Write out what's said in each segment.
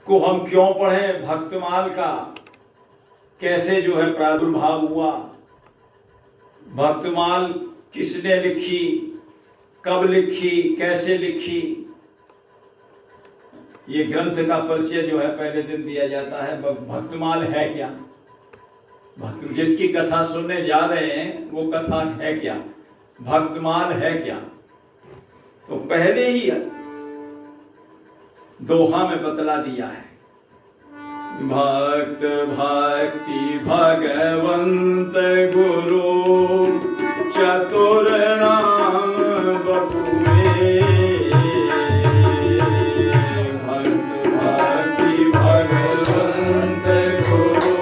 को हम क्यों पढ़ें, भक्तमाल का कैसे जो है प्रादुर्भाव हुआ, भक्तमाल किसने लिखी, कब लिखी, कैसे लिखी, ये ग्रंथ का परिचय जो है पहले दिन दिया जाता है। भक्तमाल है क्या, भक्त जिसकी कथा सुनने जा रहे हैं वो कथा है क्या, भक्तमाल है क्या, तो पहले ही दोहा में बतला दिया है। भक्त भक्ति भगवंत गुरु चतुर नाम बपुए, भक्त भक्ति भगवंत गुरु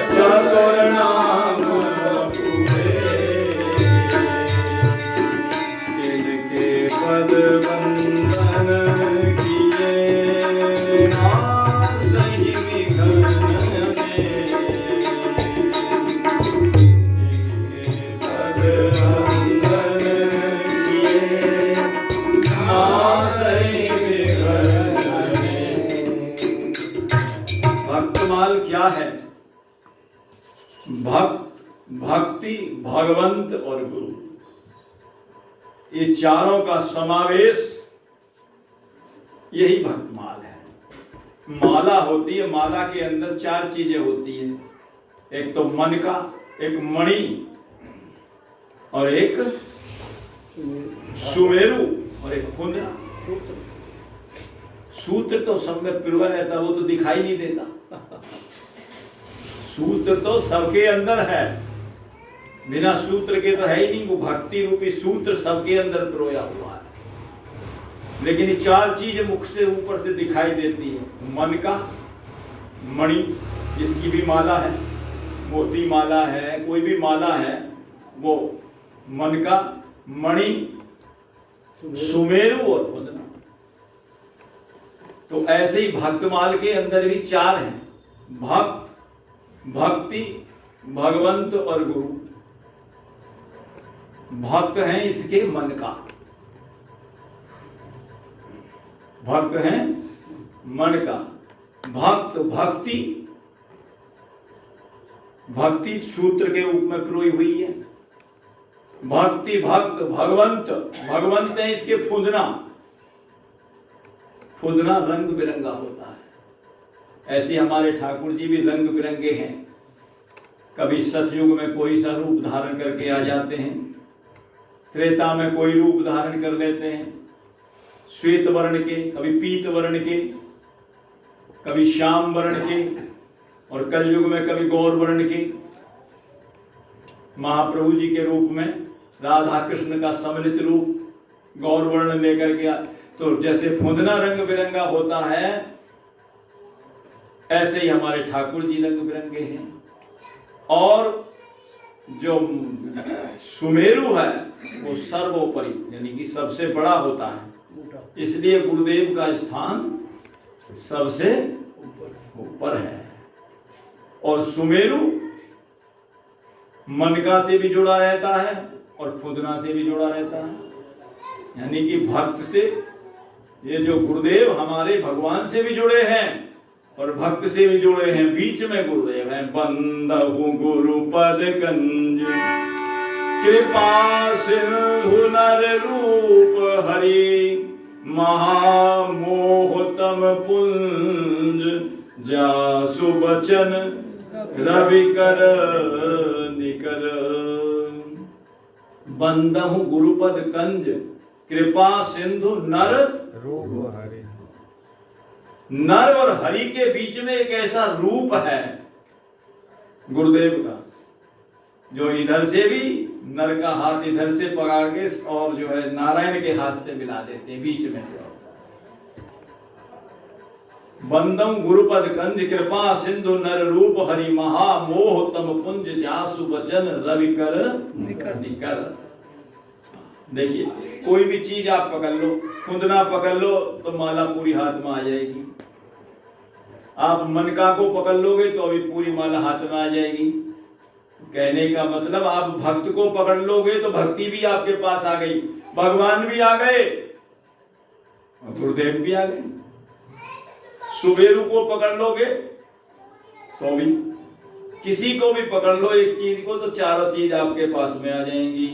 चतुर नाम बपुए, इनके पद वंदन क्या है। भक्ति, भगवंत और गुरु, ये चारों का समावेश यही भक्तमाल है। माला होती है, माला के अंदर चार चीजें होती हैं, एक तो मन का, एक मणि और एक सुमेरु और एक कुंडला। सूत्र तो सब में पिरवा रहता, वो तो दिखाई नहीं देता। सूत्र तो सबके अंदर है, बिना सूत्र के तो है ही नहीं। वो भक्ति रूपी सूत्र सबके अंदर पिरोया हुआ है, लेकिन ये चार चीजें मुख से ऊपर से दिखाई देती है। मन का मणि, जिसकी भी माला है, मोती माला है, कोई भी माला है, वो मन का मणि, सुमेरु और कुंडला। तो ऐसे ही भक्तमाल के अंदर भी चार हैं, भक्त, भक्ति, भगवंत और गुरु। भक्त हैं इसके मन का, भक्त हैं मन का, भक्त भक्ति, भक्ति सूत्र के रूप में पिरोई हुई है। भक्ति भक्त भगवंत, भगवंत है इसके फुदना, फुदना रंग बिरंगा होता है। ऐसे हमारे ठाकुर जी भी रंग बिरंगे हैं। कभी सतयुग में कोई सा रूप धारण करके आ जाते हैं, त्रेता में कोई रूप धारण कर लेते हैं, श्वेत वर्ण के, कभी पीत वर्ण के, कभी श्याम वर्ण के, और कलयुग में कभी गौर वर्ण के। महाप्रभु जी के रूप में राधा कृष्ण का सम्मिलित रूप गौर वर्ण लेकर के, तो जैसे फुदना रंग बिरंगा होता है, ऐसे ही हमारे ठाकुर जी रंग बिरंगे हैं। और जो सुमेरु है वो सर्वोपरि, यानी कि सबसे बड़ा होता है, इसलिए गुरुदेव का स्थान सबसे ऊपर है। और सुमेरु मनका से भी जुड़ा रहता है और फुदना से भी जुड़ा रहता है, यानी कि भक्त से, ये जो गुरुदेव हमारे भगवान से भी जुड़े हैं और भक्त से भी जुड़े हैं, बीच में गुरुदेव हैं। बंदहु गुरुपद कंज कृपा सिंधु नर रूप हरि, महामोहतम पुंज जासु बचन रवि कर निकर। बंदहु गुरुपद कंज कृपा सिंधु नर रूप हरि, नर और हरि के बीच में एक ऐसा रूप है गुरुदेव का, जो इधर से भी नर का हाथ इधर से पकड़ के और जो है नारायण के हाथ से मिला देते हैं बीच में से। बंदम गुरुपद कंज कृपा सिंधु नर रूप हरि, महामोह तम पुंज जासु बचन रवि कर निकर। देखिए, कोई भी चीज आप पकड़ लो, कुंदना पकड़ लो तो माला पूरी हाथ में आ जाएगी। आप मनका को पकड़ लोगे तो अभी पूरी माला हाथ में आ जाएगी। कहने का मतलब, आप भक्त को पकड़ लोगे तो भक्ति भी आपके पास आ गई, भगवान भी आ गए और गुरुदेव भी आ गए। सुबेरू को पकड़ लोगे तो भी, किसी को भी पकड़ लो एक चीज को तो चारों चीज आपके पास में आ जाएंगी।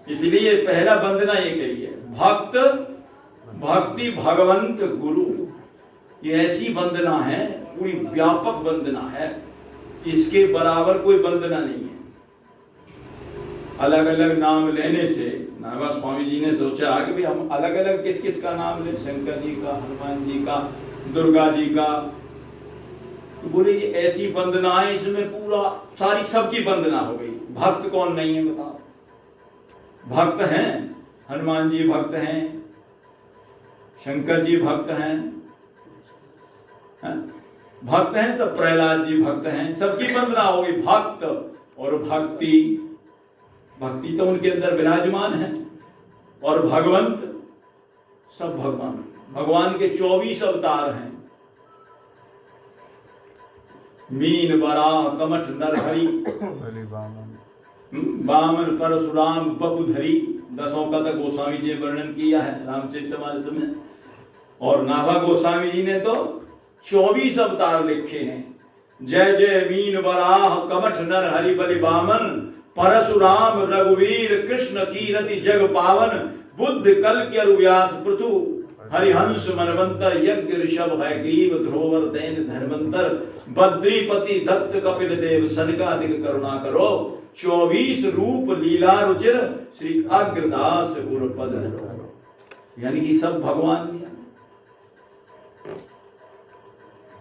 इसलिए पहला वंदना ये करिए, भक्त भक्ति भगवंत गुरु। ये ऐसी वंदना है, पूरी व्यापक वंदना है, इसके बराबर कोई वंदना नहीं है। अलग अलग नाम लेने से नागा स्वामी जी ने सोचा कि भाई हम अलग अलग किस किस का नाम लें, शंकर जी का, हनुमान जी का, दुर्गा जी का। तो बोले ये ऐसी वंदना है, इसमें पूरा सारी सबकी वंदना हो गई। भक्त कौन नहीं है बताओ? भक्त हैं, हनुमान जी भक्त हैं, शंकर जी भक्त हैं, भक्त हैं सब, प्रहलाद जी भक्त हैं, सबकी वंदना हो गई। भक्त और भक्ति, भक्ति तो उनके अंदर विराजमान है, और भगवंत, सब भगवान, भगवान के 24 अवतार हैं। मीन वराह कमठ नरहरि, वामन परशुराम बपुधरी, 10 का तक गोस्वामी जी ने वर्णन किया है रामचरितमानस में। और नाभा गोस्वामी जी ने तो 24 अवतार लिखे हैं। जय जय मीन वराह कमठ नरहरि बलि वामन, परशुराम रघुवीर कृष्ण कीरति जग पावन, बुद्ध कल्कि व्यास पृथु, हरिहंस मनवंतर, यज्ञ ऋषभ है ग्रीव ध्रुवर दैन धर्मंतर, बद्रीपति दत्त कपिल देव सनकादिक करुणा करो, 24 रूप लीला रुचिर श्री अग्रदास गुरुपद धरो। यानी कि सब भगवान ने।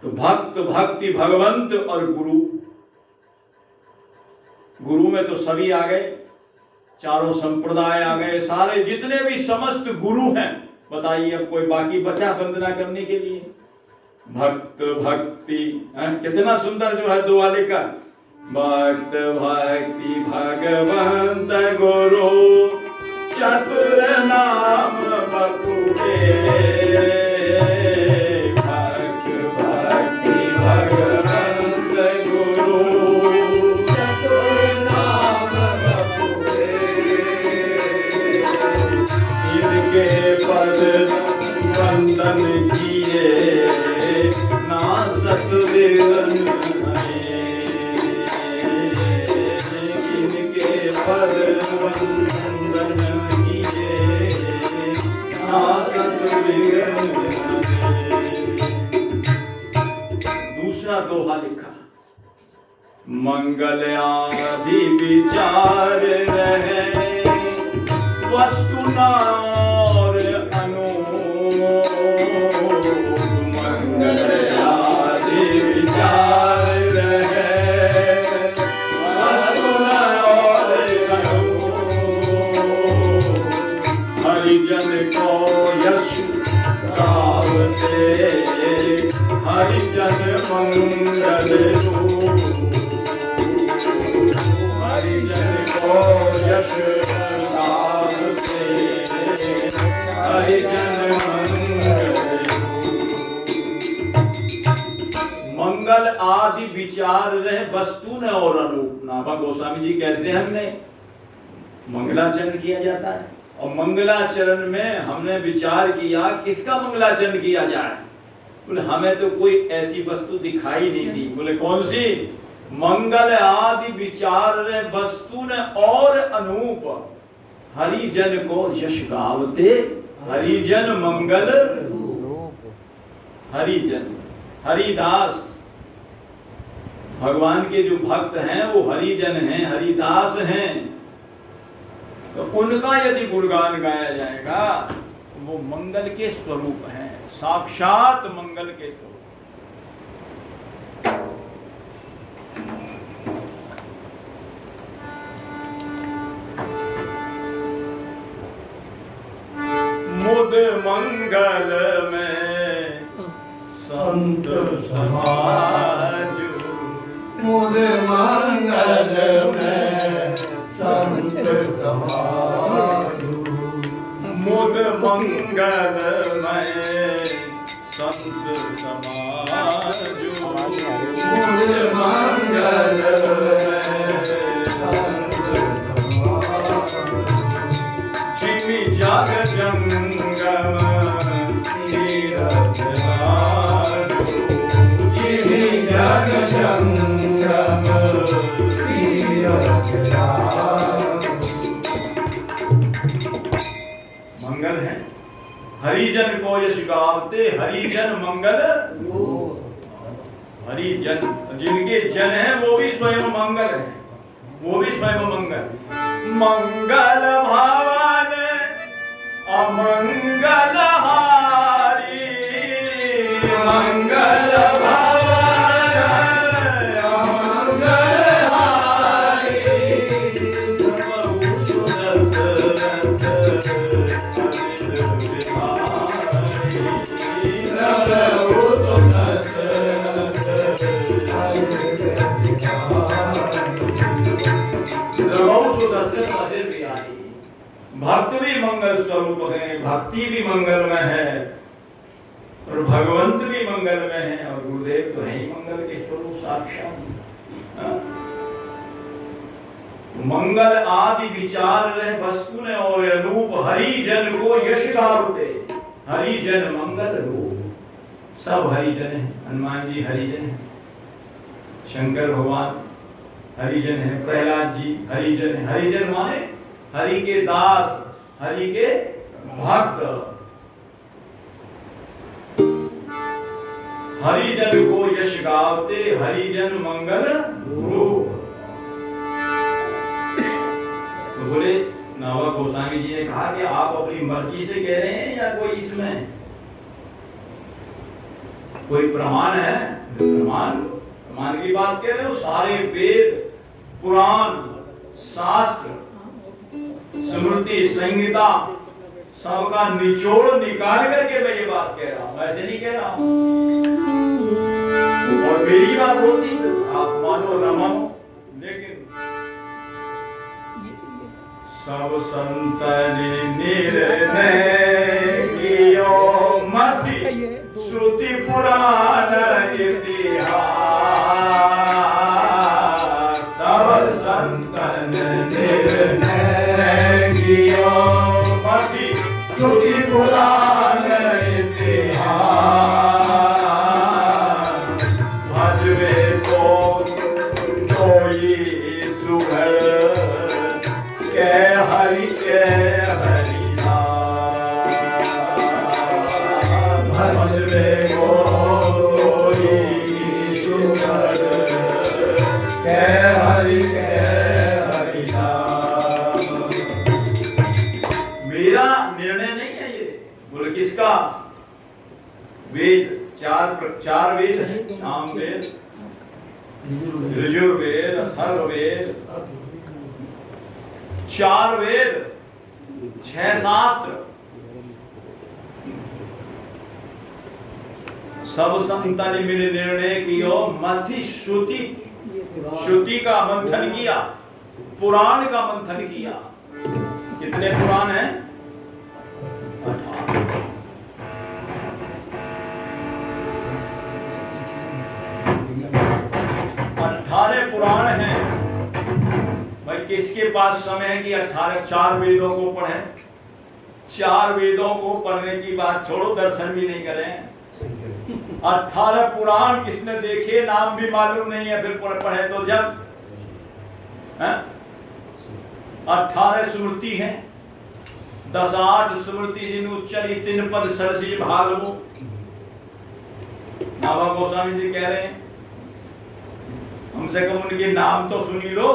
तो भक्त भक्ति भगवंत और गुरु, गुरु में तो सभी आ गए, चारों संप्रदाय आ गए, सारे जितने भी समस्त गुरु हैं। बताइए अब कोई बाकी बचा वंदना करने के लिए? भक्त भक्ति, कितना सुंदर जो है दो वाले का, भक्त भक्ति भगवंत गुरु चतुर नाम बकुरे, भक्त भक्ति भगवंत गुरु चतुर नाम बकुरे, इनके पद वंदन किए नासत विघ्न हरे, इनके पद वंदन किए नासत विघ्न हरे। दूसरा दोहा लिखा, मंगल आदि विचार रहे वस्तु और अनूप, मंगल आदि विचार रहे वस्तु और अनूप, हरिजन को यश गावते हरिजन मंगल रूप, हरिजन को यश मंगल आदि विचार रहे वस्तु न और अनूप। नाभा गोस्वामी जी कहते हैं हमने मंगलाचरण किया जाता है, और मंगलाचरण में हमने विचार किया किसका मंगलाचरण किया जाए। बोले हमें तो कोई ऐसी वस्तु दिखाई नहीं दी। बोले कौन सी? मंगल आदि विचार रहे वस्तु न और अनूप, हरिजन को यश गावते हरिजन मंगल रूप। हरिजन, हरिदास, भगवान के जो भक्त हैं वो हरिजन हैं, हरिदास हैं। तो उनका यदि गुणगान गाया जाएगा तो वो मंगल के स्वरूप हैं, साक्षात मंगल के स्वरूप। मुद मंगल में संत समाज, मुद मंगल में संत समाज, मुद मंगल में संत समाज, मुद मंगल में संत समाज, जिमि जग जंगम तीरथ राजो, यश गावते हरिजन मंगल। हरिजन जिनके जन है वो भी स्वयं मंगल है, वो भी स्वयं मंगल। मंगल भावन अमंगल हारी, मंगल भावन अमंगल हारी, भक्त भी मंगल स्वरूप है, भक्ति भी मंगलमय है और भगवंत भी मंगलमय है और गुरुदेव तो है ही मंगल के स्वरूप साक्षात। मंगल आदि विचार रहे वस्तु ने और रूप हरिजन को यश गावते। हरिजन मंगल रूप, सब हरिजन है। हनुमान जी हरिजन है, शंकर भगवान हरिजन है, प्रहलाद जी हरिजन है। हरिजन माने हरि के दास, हरि के भक्त। हरिजन को यश गावते, हरिजन मंगल रूप। तो बोले नावा गोस्वामी जी ने कहा कि आप अपनी मर्जी से कह रहे हैं या कोई इसमें कोई प्रमाण है? प्रमाण की बात कह रहे हो? सारे वेद पुराण शास्त्र स्मृति संहिता सबका निचोड़ निकाल करके मैं ये बात कह रहा हूं, ऐसे नहीं कह रहा हूं। और मेरी बात होती आप मानो न मानो, लेकिन सब संतन निर्णय कियो मति, श्रुति पुराण इतिहास। सब संतन निर्णय कियो मति, श्रुति पुराण इतिहास। भजवे को कोई सुघड़ के हरि के हरिनाम। भजवे को कोई सुघड़ के हरि के हरिनाम। मेरा निर्णय नहीं है ये, बोले किसका? वेद चार वेद है, नाम वेद, यजुर्वेद, अथर्ववेद, 4 वेद, 6 शास्त्र। सब संतन मिल निर्णय कियो मति, श्रुति का मंथन किया, पुराण का मंथन किया। कितने पुराण हैं? 18 पुराण हैं। भाई किसके पास समय है कि 4 वेदों को पढ़े? 4 वेदों को पढ़ने की बात छोड़ो, दर्शन भी नहीं करें। 18 पुराण किसने देखे? नाम भी मालूम नहीं है, फिर पढ़े तो जब 18 स्मृति हैं, 10-8 स्मृति जिन उच्चरी 3 पद सरसी भागवो। नावा गोस्वामी जी कह रहे हैं हमसे कम उनके नाम तो सुनी लो।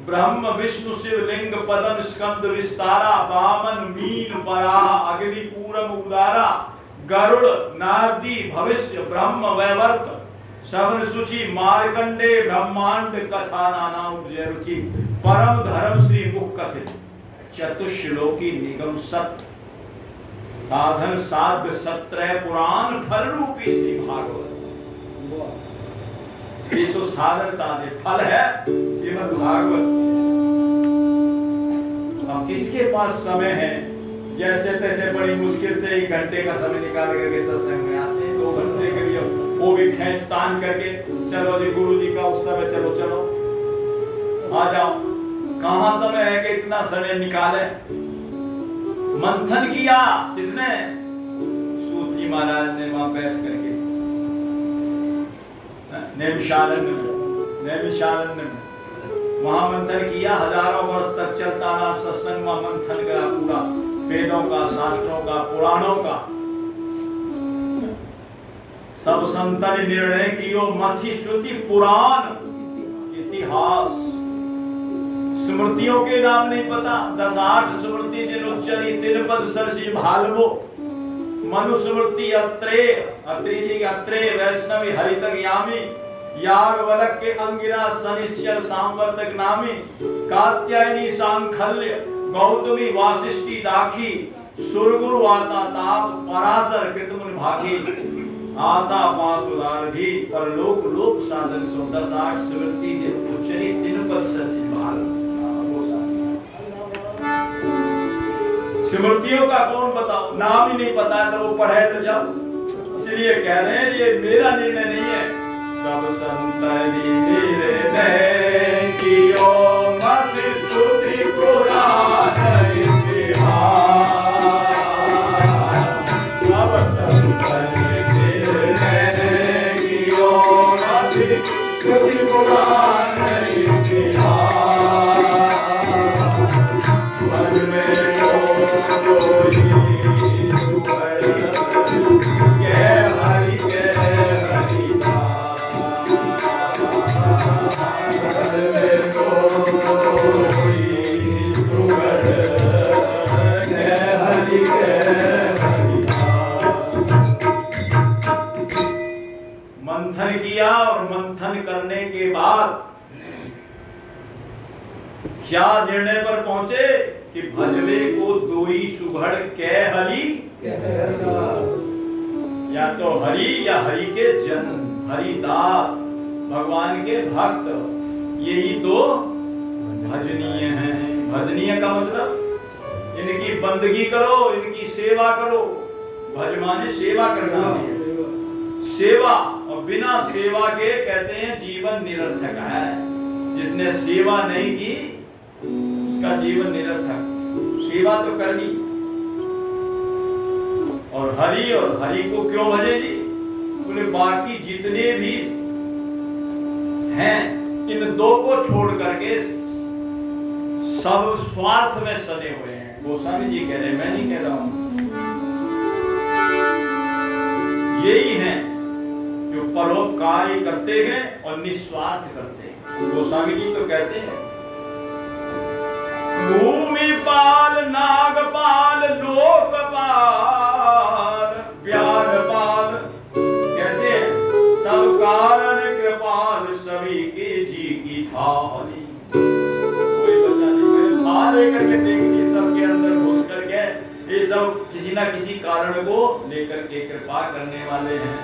ब्रह्म विष्णु शिव लिंग पदम स्कंद विस्तारा, वामन मीन पराह अग्नि पूरम उदारा, गरुड़ नारदी भविष्य ब्रह्म वैवर्त, श्रवण सुचि मार्कंडे ब्रह्मांड कथा नाना उपजय रुचि, परम धर्म श्री मुख कथित, चतुश्लोकी निगम सत, साधन साध्य 17 पुराण फल रूपी श्री भागवत। ये तो साधन साध्य फल है श्रीमद् भागवत। अब किसके पास समय है? जैसे तैसे बड़ी मुश्किल से 1 घंटे का समय निकाल करके सत्संग में आते हैं, 2 घंटे के लिए वो भी खींचतान करके चलो जी गुरु जी का उत्सव है, चलो चलो आ जाओ। कहां समय है कि इतना समय निकाले? मंथन किया किसने? सूत जी महाराज ने वहां बैठ करके नैमिषारण्य में वहां मंथन किया। हजारों वर्ष तक चलता रहा सत्संग में, मंथन करा पूरा, वेदों का, शास्त्रों का, पुराणों का। सब संतन निर्णय कियो मथि श्रुति पुराण इतिहास। स्मृतियों के नाम नहीं पता, 10-8 स्मृति जिन उच्चरी तिन पद सरसी भालवो। मनुस्मृति अत्रे, अत्रि जी अत्रे वैष्णवी हरितक यामी, याज्ञवल्क्य के अंगिरा शनिश्चर सांवर्तक नामी, कात्यायनी सांखल्य गौतमी वासिष्ठी दाखी, सुरगुरु आता ताप पराशर कृतमुनि भागी, आशा पासुदार भी परलोक लोक साधन सो। 10-8 स्मृति जिन उच्चरी तिन पद सरसी भालवो। स्मृतियों का कौन बताओ, नाम ही नहीं पता है तो वो पढ़े तो जब। इसलिए कह रहे हैं ये मेरा निर्णय नहीं है, सब संतरी निर्णय कियो मथि श्रुति पुराण इतिहास। सब संतरी निर्णय कियो मथि श्रुति पुराण इतिहास। मन में मंथन किया और मंथन करने के बाद क्या निर्णय पर पहुंचे कि भजवे को दोई सुघड़ कै हरि, या तो हरि या हरि के जन, हरिदास भगवान के भक्त, यही तो भजनीय हैं। भजनीय का मतलब इनकी बंदगी करो, इनकी सेवा करो। भज माने सेवा करना है, सेवा, और बिना सेवा के कहते हैं जीवन निरर्थक है। जिसने सेवा नहीं की उसका जीवन निरर्थक। सेवा तो करनी। और हरि को क्यों भजे जी? बोले बाकी जितने भी हैं इन दो को छोड़ करके सब स्वार्थ में सने हुए हैं। गोस्वामी जी कह रहे हैं, मैं नहीं कह रहा हूं। यही हैं जो परोपकारी करते हैं और निस्वार्थ करते हैं। गोस्वामी जी तो कहते हैं भूमिपाल नागपाल लोकपाल व्याघपाल, कैसे सब कारण कृपाल सभी के जी की थाली। कोई बच्चा नहीं था लेकर के देखिए सबके अंदर घुस करके ये सब किसी ना किसी कारण को लेकर के कृपा करने वाले हैं।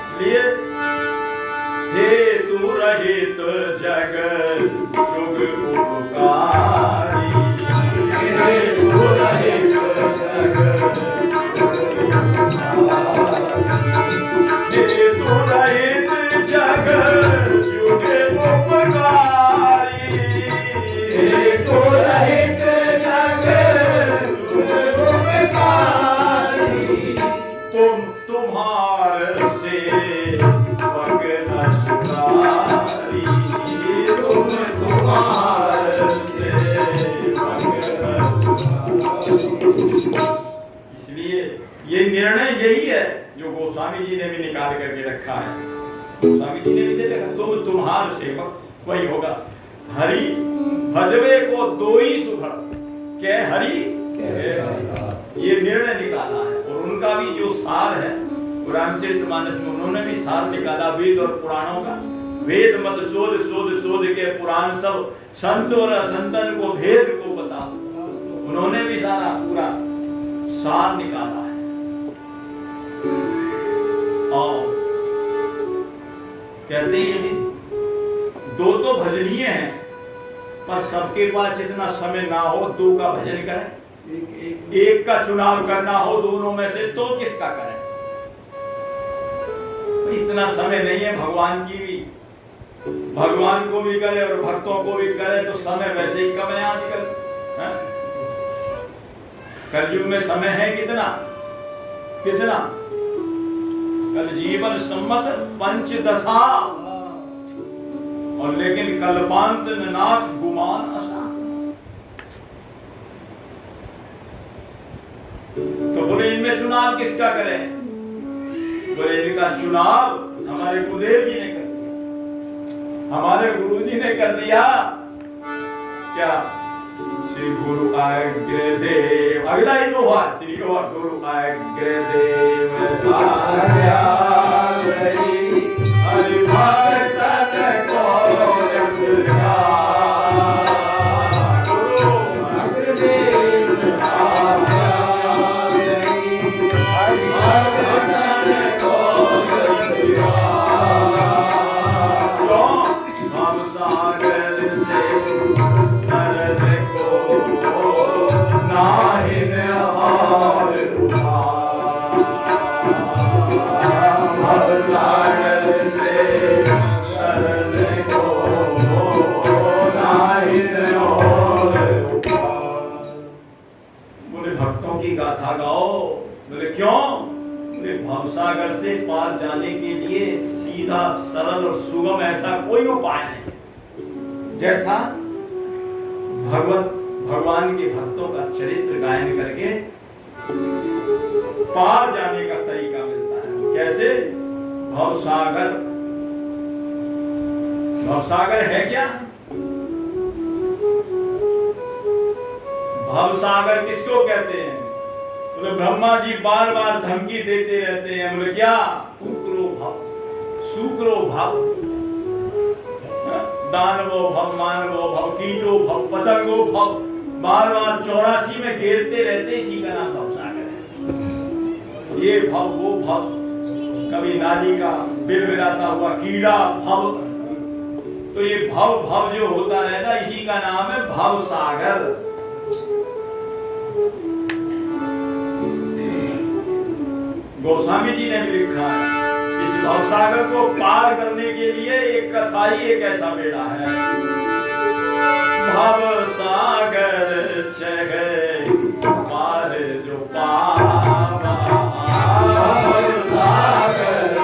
इसलिए हे तू रहित जगत शुभ उपकारी, हे तू रहित जगत, हे तू रहित जगत शुभ उपकारी, हे तू रहित जगत शुभ उपकारी। तुम्हार से इसलिए ये निर्णय यही है जो गोस्वामी जी ने भी निकाल करके रखा है। गोस्वामी जी ने भी दे रखा, तुम तुम्हार सेवक वही होगा। हरि भजवे को दोई सुभर के हरि, ये निर्णय निकाला है। और उनका भी जो सार है रामचरितमानस में उन्होंने भी सार निकाला वेद और पुराणों का। वेद मत शोध शोध शोध के पुराण सब संत और असंतन को भेद को बता, उन्होंने भी सारा पूरा सार निकाला है। और कहते हैं दो तो भजनीय हैं, पर सबके पास इतना समय ना हो दो का भजन करें। एक का चुनाव करना हो दोनों में से तो किसका करें? इतना समय नहीं है। भगवान की भी, भगवान को भी करे और भक्तों को भी करे तो समय वैसे ही कम है आजकल। कलयुग में समय है कितना कितना? कल जीवन सम्मत पंचदशा, और लेकिन कल्पांत नाथ गुमान असा। तो बोले इनमें चुनाव किसका करें? बोले इनका चुनाव हमारे गुरुदेव जी ने कर दिया, हमारे गुरु जी ने कर दिया। क्या? श्री गुरु आज्ञा देव, अगला ही तो हुआ, श्री गुरु आज्ञा देव आज्ञा रही, हरि भक्तन को यश गान। गुरु आज्ञा देव आज्ञा रही, हरि भक्तन को यश गान। हम सागर से गाथा गाओ। बोले क्यों? बोले भवसागर से पार जाने के लिए सीधा सरल और सुगम ऐसा कोई उपाय नहीं जैसा भगवान के भक्तों का चरित्र गायन करके पार जाने का तरीका मिलता है। कैसे? भवसागर, भवसागर है क्या? भवसागर किसको कहते हैं? बोले ब्रह्मा जी बार बार धमकी देते रहते हैं। बोले क्या? कुक्रो भव, शुक्रो भव, दानवो भव, मानवो भव, कीटो भव, पतंगो भव, बार बार 84 में घेरते रहते, इसी का नाम भवसागर है। ये भव वो भव, कभी नाली का बिलबिलाता हुआ कीड़ा भव, तो ये भव भव जो होता रहता इसी का नाम है भवसागर। गोस्वामी जी ने भी लिखा है इस भवसागर को पार करने के लिए एक कथा ही एक ऐसा बेड़ा है। भवसागर चढ़े पार जो पावा, भवसागर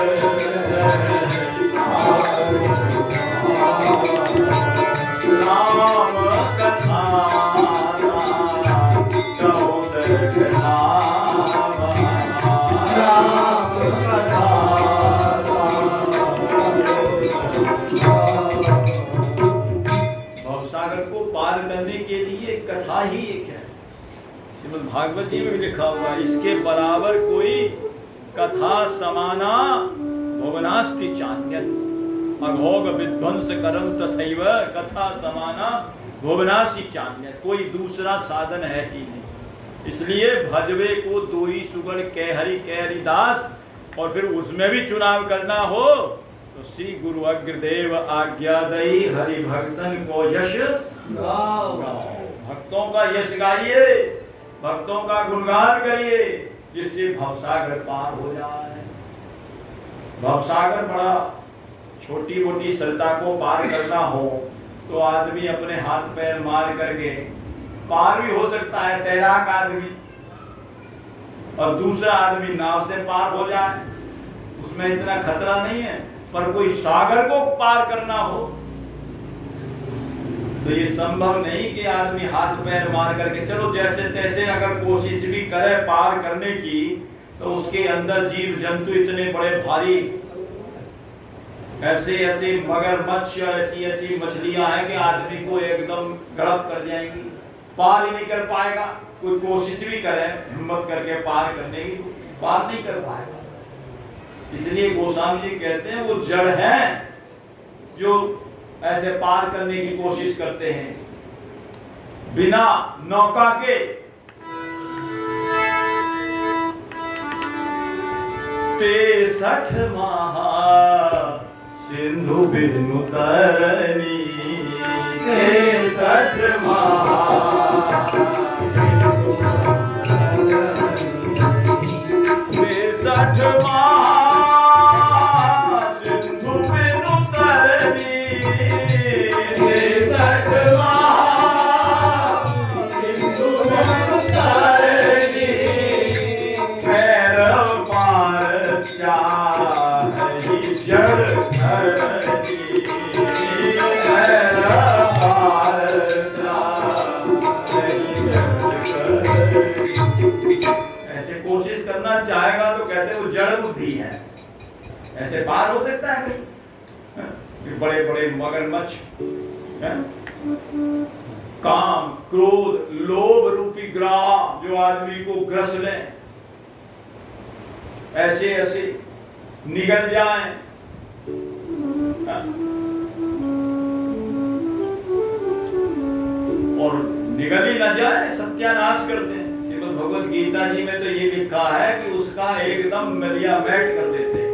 राम कथा कथा ही एक है। श्रीमद् भागवत जी में भी लिखा हुआ इसके बराबर कोई कथा समाना भुवनास्ति चान्यत्, अघोघ विध्वंस करम तथैव कथा समाना भुवनास्ति चान्यत्, कोई दूसरा साधन है ही नहीं। इसलिए भजवे को दो ही सुगण कहरि कहरि दास, और फिर उसमें भी चुनाव करना हो तो श्री गुरु अग्रदेव आज्ञा दई, हरि भक्तन को यश गाओ। भक्तों का यश गाइए, भक्तों का गुणगान करिए, जिससे भवसागर पार हो जाए। भवसागर बड़ा छोटी मोटी सरिता को पार करना हो तो आदमी अपने हाथ पैर मार करके पार भी हो सकता है, तैराक आदमी, और दूसरा आदमी नाव से पार हो जाए, उसमें इतना खतरा नहीं है। पर कोई सागर को पार करना हो तो ये संभव नहीं कि आदमी हाथ पैर मार करके, चलो जैसे तैसे अगर कोशिश भी करे पार करने की, तो उसके अंदर जीव जंतु इतने बड़े भारी, ऐसे ऐसे मगरमच्छ, ऐसी ऐसी मछलियां हैं कि आदमी को एकदम गड़प कर जाएंगी, पार ही नहीं कर पाएगा। कोई कोशिश भी करे हिम्मत करके पार करने की, पार नहीं कर पाएगा। इसलिए गोस्वामी जी कहते हैं वो जड़ है जो ऐसे पार करने की कोशिश करते हैं बिना नौका के। तेसठ महा सिंधु बिनु तरनी, तेसठ महा तेसठ महा सिंधु बिनु तरनी, तेसठ महा सिंधु बिनु तरनी, भैरव पार चाहि जड़ धरनी, भैरव पार चाहि जड़। ऐसे कोशिश करना चाहेगा तो कहते वो जड़ बुद्धि है, ऐसे पार हो सकता है कोई? बड़े बड़े मगरमच्छ, काम, क्रोध, लोभ रूपी ग्राह जो आदमी को ग्रस ले, ऐसे ऐसे निगल जाए। और निगल ही न जाए, सत्यानाश करते हैं। श्रीमद् भगवद गीता जी में तो ये लिखा है कि उसका एकदम मिलियामेट कर देते हैं।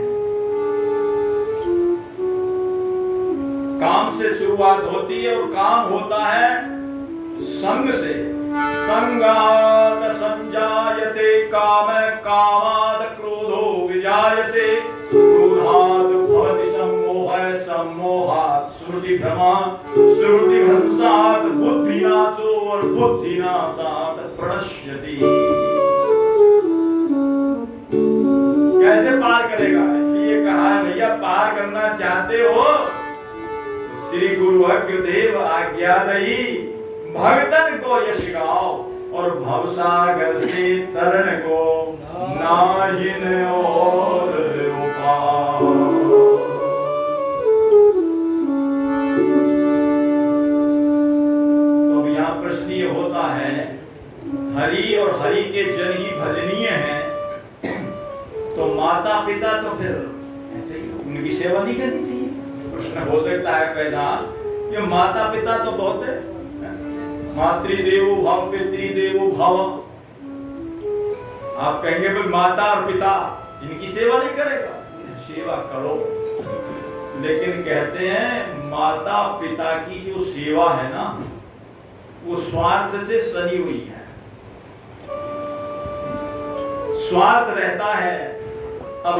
काम से शुरुआत होती है और काम होता है संग से। संगात संजायते काम, कामाद क्रोधो विजायते, क्रोधात् भवति सम्मोहः, सम्मोहात् स्मृति भ्रमा, स्मृति भ्रंशात् बुद्धिनाशो और बुद्धिनाशात् प्रणश्यति। कैसे पार करेगा? इसलिए कहा है भैया पार करना चाहते हो तो श्री गुरु अग्रदेव आज्ञा दई भगतन को यश गाओ और भवसागर से तरन को नाहिन और उपाय। तो अब यहाँ प्रश्न ये होता है, हरि और हरि के जन ही भजनीय हैं, तो माता पिता तो फिर ऐसे ही उनकी सेवा नहीं करनी चाहिए? प्रश्न हो सकता है पैदा, ये माता पिता तो बहुत है, मातृदेवो भव पितृदेवो भव। आप कहेंगे भाई माता और पिता इनकी सेवा नहीं करेगा? सेवा करो, लेकिन कहते हैं माता पिता की जो सेवा है ना, वो स्वार्थ से सनी हुई है। स्वार्थ रहता है। अब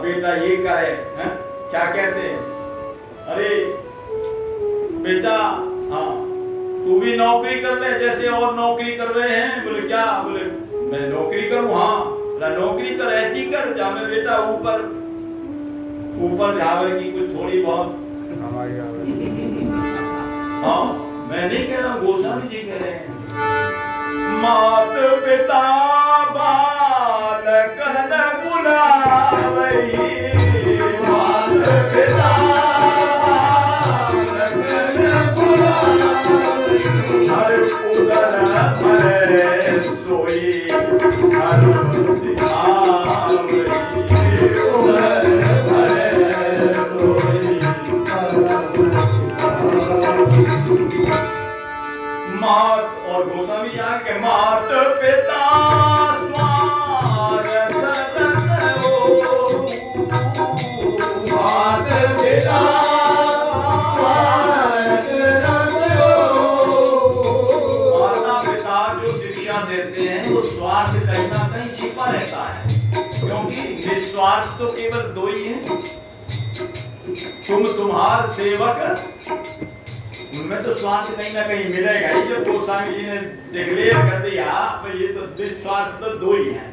बेटा ये करे, क्या कहते हैं, अरे बेटा हाँ तू भी नौकरी कर ले जैसे और नौकरी कर रहे हैं। बोले क्या? बोले मैं नौकरी करूं। हाँ नौकरी कर, ऐसी कर जा मैं बेटा ऊपर जावे की कुछ थोड़ी बहुत हमारी। हाँ मैं नहीं कह रहा हूँ, गोस्वामी जी कह रहे हैं। मात पिता बालक न बुलावई, मात पिता हर उदर भरे सोई, हर सिखावई, उदर भरे सोई, मात। और गोस्वामी यहाँ के मात पिता स्वार्थ रखो, मात पिता स्वार्थ रखो। माता पिता जो शिक्षा देते हैं वो स्वार्थ कहीं ना कहीं छिपा रहता है, क्योंकि निस्वार्थ तो केवल दो ही है, तुम तुम्हार सेवक, उनमें तो स्वार्थ कहीं ना कहीं मिलेगा ही। जब गोस्वामी जी ने डिक्लेयर कर दिया भाई ये तो निस्वार्थ तो दो ही है,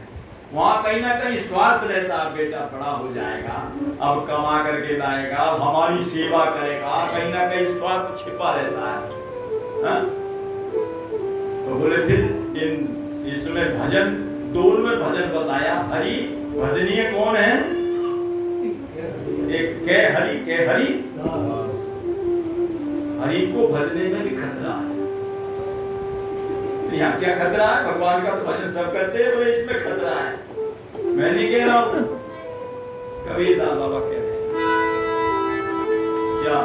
वहां कहीं ना कहीं स्वार्थ रहता है। बेटा बड़ा हो जाएगा, अब कमा करके लाएगा, अब हमारी सेवा करेगा, कहीं ना कहीं स्वार्थ छिपा रहता है। तो बोले फिर इसमें भजन, दोनों में भजन बताया। हरि भजनीय कौन है? एक के हरि, के हरि, हरि को भजने में भी खतरा है। यहाँ क्या खतरा है? भगवान का तो भजन सब करते हैं, बोले इसमें खतरा है। मैं नहीं कह रहा हूं, कबीर दास बाबा कह रहे हैं। क्या?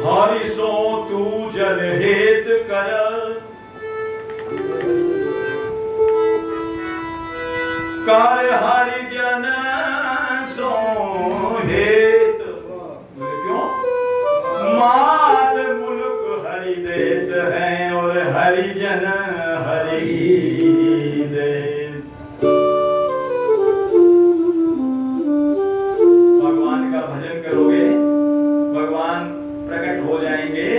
हरि सो तू जन हित कर, कर हरि जन सो हित। क्यों? माल मुल्क हरि देत हैं और हरि जन हरि देत। भगवान का भजन करोगे, भगवान प्रकट हो जाएंगे।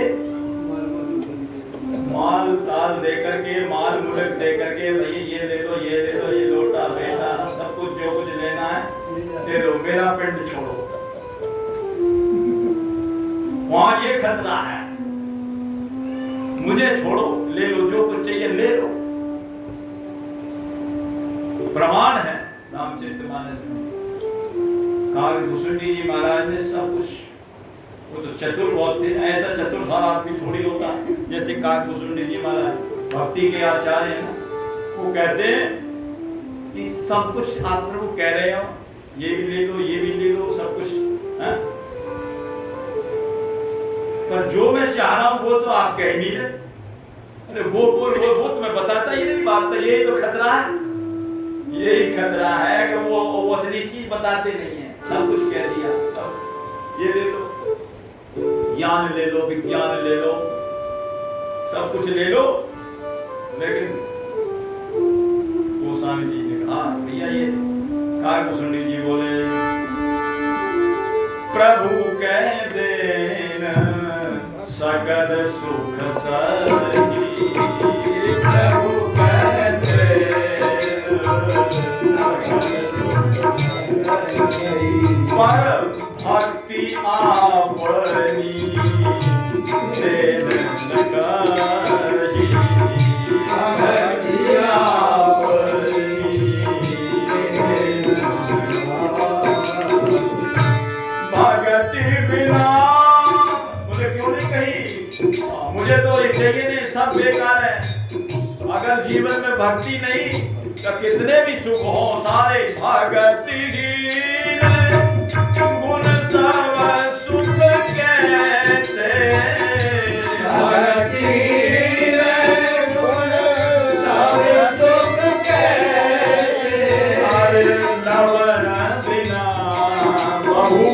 माल ताल देकर के, माल मुल्क देकर के, भाई ये ले लो, ये ले लो, ये लोटा बेटा सब कुछ जो कुछ लेना है ले लो, मेरा पिंड छोड़ो। वहां ये खतरा है, मुझे छोड़ो, ले लो जो कुछ चाहिए ले लो। इसमें। काकभूषुंडी जी महाराज ने सब कुछ, वो तो चतुर बहुत थे, ऐसा चतुर हर आदमी थोड़ी होता है जैसे काकभूषुंडी जी महाराज भक्ति के आचार्य हैं ना। वो कहते हैं कि सब कुछ आप प्रभु कह रहे हो, ये भी ले लो, ये भी ले लो, सब कुछ है? पर जो मैं चाह रहा हूं वो तो आप कह नहीं रहे। अरे वो तुम्हें बताता ही नहीं बात, तो यही तो खतरा है, यही खतरा है कि वो असली चीज बताते नहीं है। सब कुछ कह दिया, सब ये ले लो, ज्ञान ले लो, विज्ञान ले लो, सब कुछ ले लो, लेकिन गोस्वामी जी ने कहा भैया ये काकभूषुंडी जी बोले प्रभु कह देन सकल सुख सही, प्रभु कह देन सकल सुख सही, पर भक्ति आपनी देन सकही, भक्ति आपनी देन सकही, भक्ति बिना मुझे क्यों नहीं कही, मुझे तो चाहिए नहीं, सब बेकार है। अगर जीवन में भक्ति नहीं तो कितने भी सुख हो सारे भक्ति गुण सब सुख कैसे, भक्ति गुण सब सुख कैसे, अरे नवन बिना बहु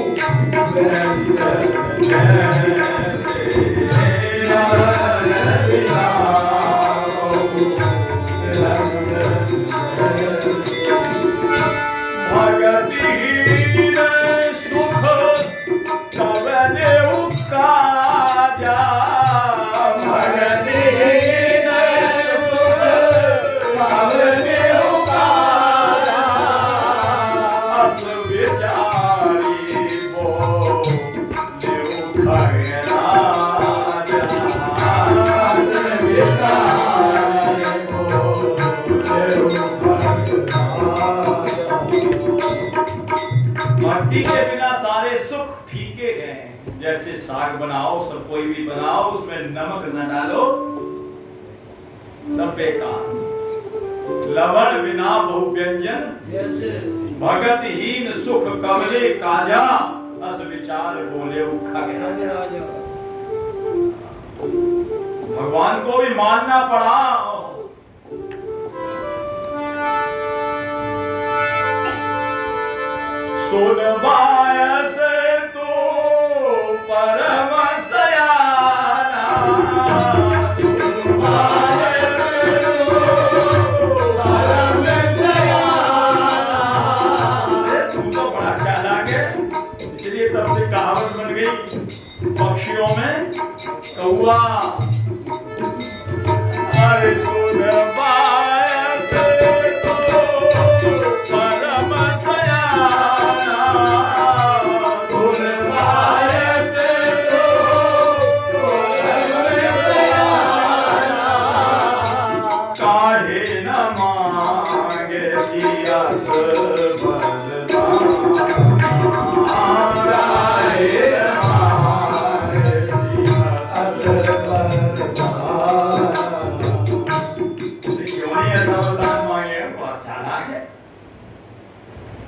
भक्ति के बिना सारे सुख फीके हैं। जैसे साग बनाओ, सब कोई भी बनाओ, उसमें नमक न डालो, सब बेकार। लवण बिना बहु व्यंजन जैसे, भगतहीन सुख कमले काजा, अस विचार बोले खगराजा। भगवान को भी मानना पड़ा। सोनबाय से तो परम सयाना, सोनबाय से तो परम सयाना। तू तो बड़ा चालाक है, इसलिए तब से कहावत बन गई पक्षियों में कौआ। अरे सोनबाय से तो परम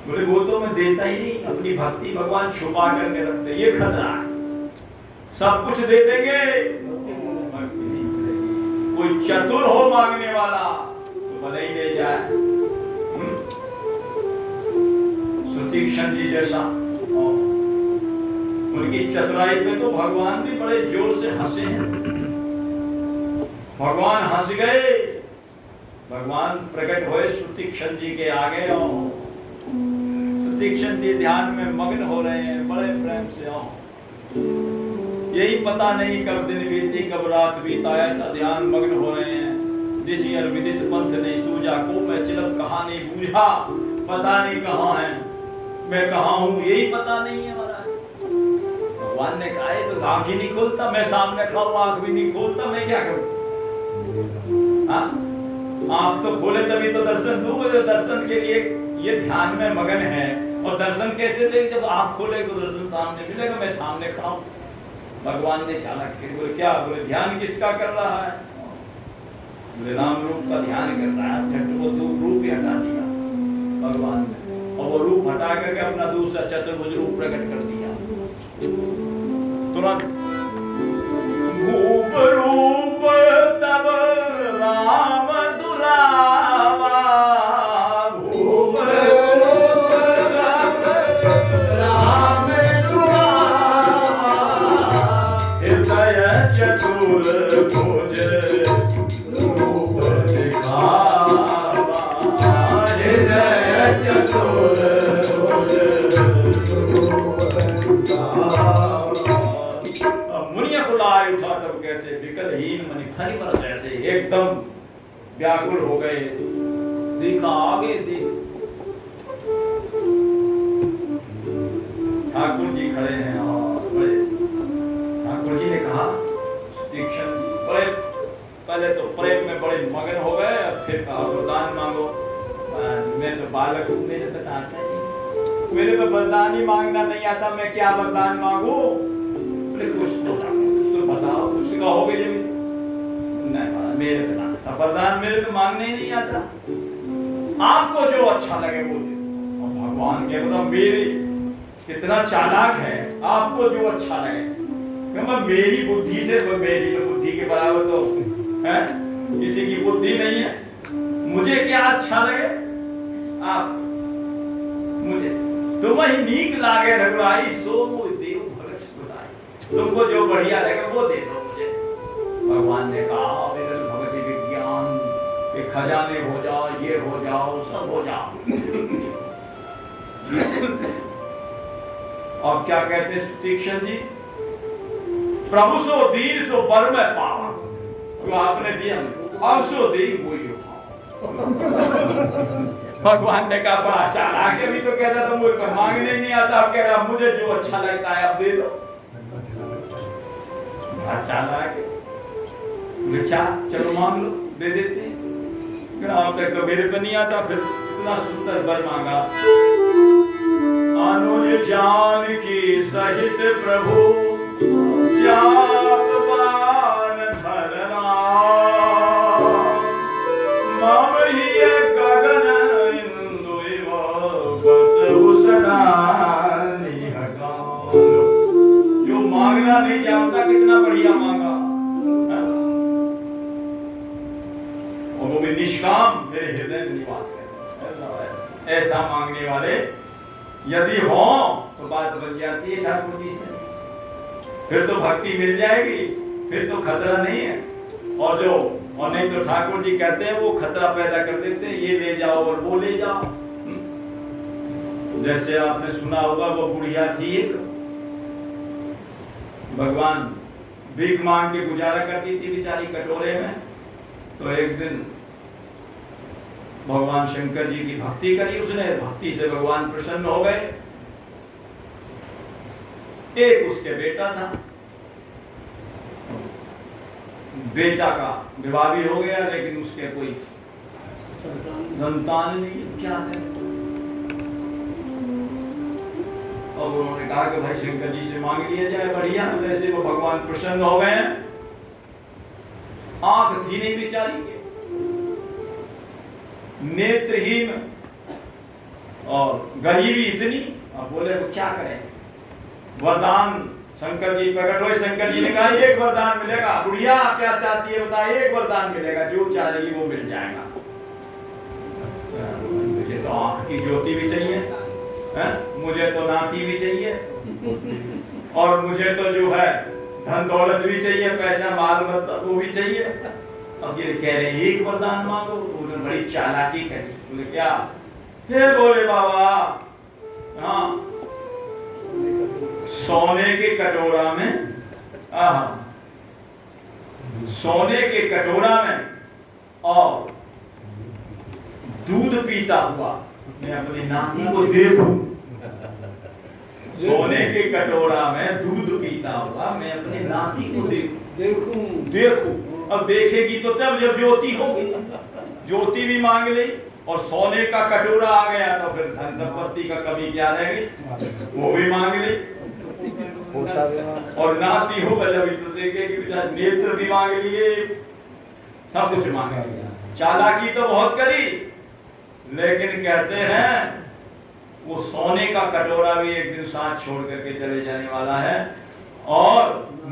बोले वो तो मैं देता ही नहीं, अपनी भक्ति भगवान छुपा करके रखते, ये खतरा है। सब कुछ दे देंगे, भक्ति नहीं मिलेगी। कोई चतुर हो मांगने वाला तो भले ही दे जाए। सुतीक्षण जी जैसा, उनकी चतुराई पे तो भगवान भी बड़े जोर से हंसे हैं। भगवान हंस गए, भगवान प्रकट हुए सुतीक्षण जी के आगे और सुतीक्षण जी ध्यान में मग्न हो रहे हैं बड़े प्रेम से। यही पता नहीं कब दिन बीती कब रात बीता, ऐसा ध्यान मग्न हो रहे हैं। दिशि और विदिश पंथ नहीं सूझा, को मैं चिलक कहा नहीं बूझा, पता नहीं कहाँ है मैं कहाँ हूँ यही पता नहीं है महाराज। भगवान ने कहा है तो आँख ही नहीं खोलता, मैं सामने खड़ा हूँ आँख भी नहीं खोलता, मैं क्या करूँ? हाँ आंख तो खोले तभी तो दर्शन दूं। दर्शन के लिए ये ध्यान में मगन है, और दर्शन कैसे दे? जब आंख खोले तो दर्शन सामने मिलेगा, मैं सामने खड़ा हूं। भगवान ने चालाक के बोले क्या? बोले ध्यान किसका कर रहा है? बोले राम रूप का ध्यान कर रहा है। झट वो रूप ही हटा दिया भगवान ने, और वो रूप हटा करके अपना दूसरा चतुर्भुज रूप प्रकट कर दिया तुरंत। भूप रूप तब राम दुरावा, भूप रूप तब राम दुरावा, हृदय चतुर्भुज रूप दिखावा, हृदय चतुर्भुज रूप दिखावा। मुनिया बुलाए उठा तब कैसे, विकलहीन मनि खरी पर जैसे एकदम व्याकुल हो गए। देखा आगे देख, ठाकुर जी खड़े हैं और बड़े, ठाकुर जी ने कहा तीक्ष्ण जी बड़े, पहले तो प्रेम में बड़े मगन हो गए, फिर कहा वरदान मांगो। मैं तो बालक हूँ, मेरे बताता नहीं, मेरे पे वरदान ही मांगना नहीं आता, मैं क्या वरदान मांगू? कुछ तो बताओ, कुछ कहोगे जब नहीं, मेरे पे ना आता वरदान, मेरे पे मांगने ही नहीं आता, आपको जो अच्छा लगे वो दे। और भगवान के मतलब मेरी कितना चालाक है, आपको जो अच्छा लगे। मेरी बुद्धि से, मेरी तो बुद्धि के बराबर तो है किसी की बुद्धि नहीं है, मुझे क्या अच्छा लगे आप, मुझे तुम ही नीक लागे रघुराई, सो देव भगत सुनाई, तुमको जो बढ़िया लगे वो दे दो मुझे। भगवान ने कहा विरल भगति विज्ञान के खजाने हो जाओ, ये हो जाओ, सब हो जाओ। और क्या कहते हैं तीक्ष्ण जी? प्रभु सो दीन सो बर में पावा, जो आपने दिया अब सो दी वही उठाओ। भगवान ने कहा बड़ा चालाक है, अभी तो कह रहा था मुझे मांगने नहीं आता, अब कह रहा मुझे जो अच्छा लगता है अब दे दो। बड़ा चालाक है, क्या चलो मांग लो, दे देते हैं। अब तक तो मेरे पे नहीं आता, फिर इतना सुंदर वर मांगा। अनुज जानकी सहित प्रभु चापवान धरना, मम ही गगन इंदु बसहु सदा निहकाम। जो मांगना नहीं जानता कितना बढ़िया मांगा, और वो भी निष्काम मेरे हृदय में निवास करते। ऐसा मांगने वाले यदि हो तो बात बन जाती है ठाकुर जी से, फिर तो भक्ति मिल जाएगी, फिर तो खतरा नहीं है। और नहीं तो ठाकुर जी कहते हैं वो खतरा पैदा कर देते हैं, ये ले जाओ और वो ले जाओ। जैसे आपने सुना होगा वो बुढ़िया थी, भगवान भीख मांग के गुजारा करती थी बेचारी कटोरे में। तो एक दिन भगवान शंकर जी की भक्ति करी उसने, भक्ति से भगवान प्रसन्न हो गए। एक उसके बेटा था, बेटा का विवाह भी हो गया, लेकिन उसके कोई संतान नहीं, क्या करें? और उन्होंने कहा कि भाई शंकर जी से मांग लिया जाए, बढ़िया। वैसे वो भगवान प्रसन्न हो गए हैं। आंख थी नहीं बेचारी के, नेत्रहीन और गरीबी इतनी। अब बोले वो क्या करें? वरदान शंकर जी प्रकट हुए। शंकर जी ने कहा एक वरदान मिलेगा, बुढ़िया क्या चाहती है बता, एक वरदान मिलेगा, जो चाहेगी वो मिल जाएगा। मुझे तो आंख की ज्योति भी चाहिए है? मुझे तो नाती भी चाहिए, और मुझे तो जो है धन दौलत भी चाहिए, पैसा माल वो भी चाहिए। अब ये कह रहे हैं एक वरदान मांगो, तो उन्होंने बड़ी चालाकी करी। बोले क्या? हे बोले बाबा, हाँ सोने के कटोरा में, सोने के कटोरा में और दूध पीता हुआ मैं अपनी नाती को देखूं। सोने के कटोरा में दूध पीता हुआ मैं अपने नाती को देखूं। अब देखेगी तो तब जब ज्योति होगी। ज्योति भी मांग ली और सोने का कटोरा आ गया तो फिर धन संपत्ति का कमी क्या रह गई, वो भी मांग ली। और नाती हो जब तो देखे कि बेचारा नेत्र भी मांग लिए, सब कुछ मांग लिया। चालाकी तो बहुत करी, लेकिन कहते हैं वो सोने का कटोरा भी एक दिन साथ छोड़ करके चले जाने वाला है और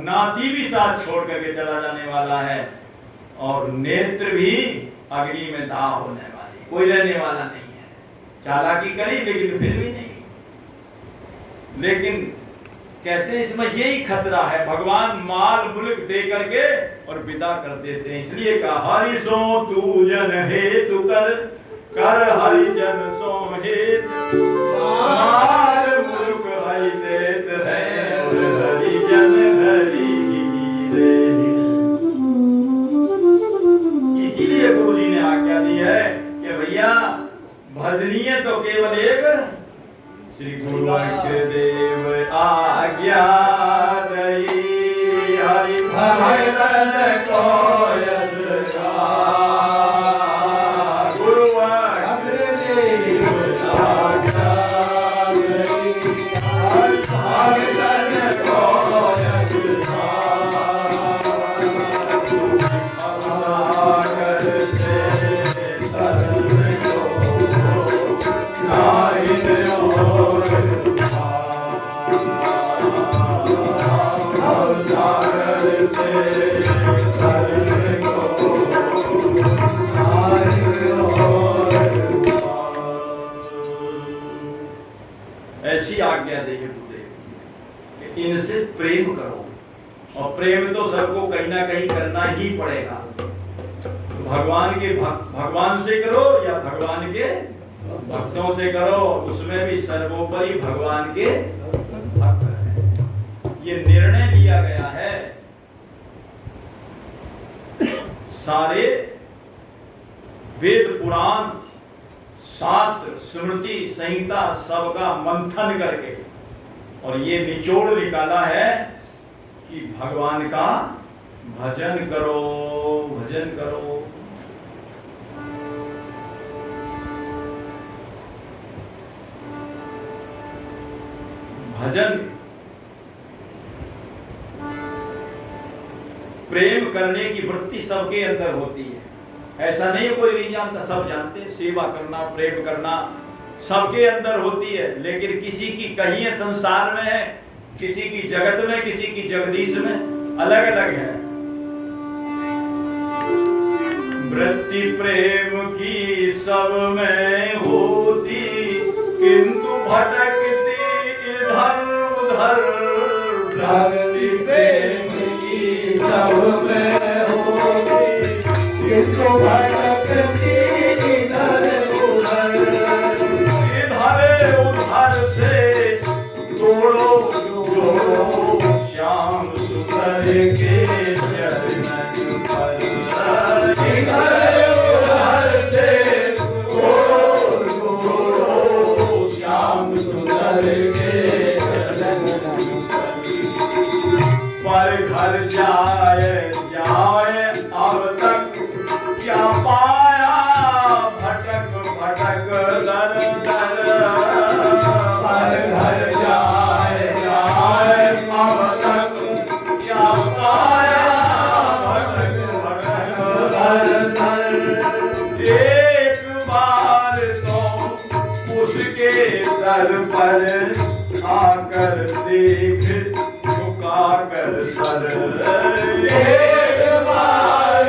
नाती भी साथ छोड़ करके चला जाने वाला है और नेत्र भी अग्नि में दाह होने वाली, कोई रहने वाला नहीं है। चालाकी करी लेकिन फिर भी नहीं। लेकिन कहते हैं इसमें यही खतरा है, भगवान माल मुल्क दे करके और विदा कर देते हैं। इसलिए कहा हरि सो तू जन हेतु कर, कर हरि जन सो हेतु, माल मुल्क हरि देत है और हरि जन हरि दे। इसीलिए गुरु जी ने आज्ञा दी है कि भैया भजनीय तो केवल एक श्री गुरु देव आज्ञा दई, हरि भजन को यश गुरु देव आज्ञा दई, हरि भजन को यश सागर से सरल ऐसी आज्ञा देगी गुरुदेव, इनसे प्रेम करो और प्रेम तो सबको कहीं ना कहीं करना ही पड़ेगा। भगवान के भगवान से करो या भगवान के भक्तों से करो, उसमें भी सर्वोपरि भगवान के भक्त हैं। ये निर्णय लिया गया है। सारे वेद पुराण शास्त्र स्मृति संहिता सबका मंथन करके और ये निचोड़ निकाला है कि भगवान का भजन करो, भजन करो। भजन प्रेम करने की वृत्ति सबके अंदर होती है, ऐसा नहीं है कोई नहीं जानता, सब जानते हैं। सेवा करना, प्रेम करना सबके अंदर होती है, लेकिन किसी की कहीं है संसार में है, किसी की जगत में, किसी की जगदीश में, अलग अलग है। वृत्ति प्रेम की सब में होती, किंतु भटकती इधर उधर। वृत्ति प्रेम की सब में होती, किंतु भटकती इधर उधर। इधर उधर से तोड़ो जोड़ो श्याम सुंदर के चरणन पर। इधर उधर से तोड़ो जोड़ो श्याम सुंदर के चरणन पर। घर जाए जाए अब तक क्या पाया, भटक भटक दर दर। पर घर जाए जाए अब तक क्या पाया, भटक भटक दर दर। एक बार तो उसके दर पर आकर देख, झुकाकर सर। एक बार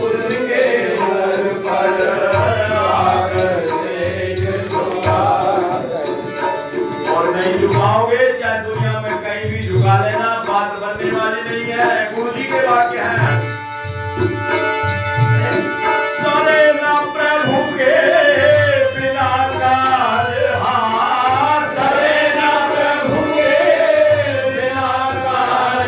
उसके दर पर आकर देख, झुकाकर। और नहीं झुकाओगे चाहे दुनिया में कहीं भी झुका लेना, बात बनने वाली नहीं है। गुरु जी के वाक्य हैं, सुने ना प्रभु के बिना कार। हाँ सुने ना प्रभु के बिना कार।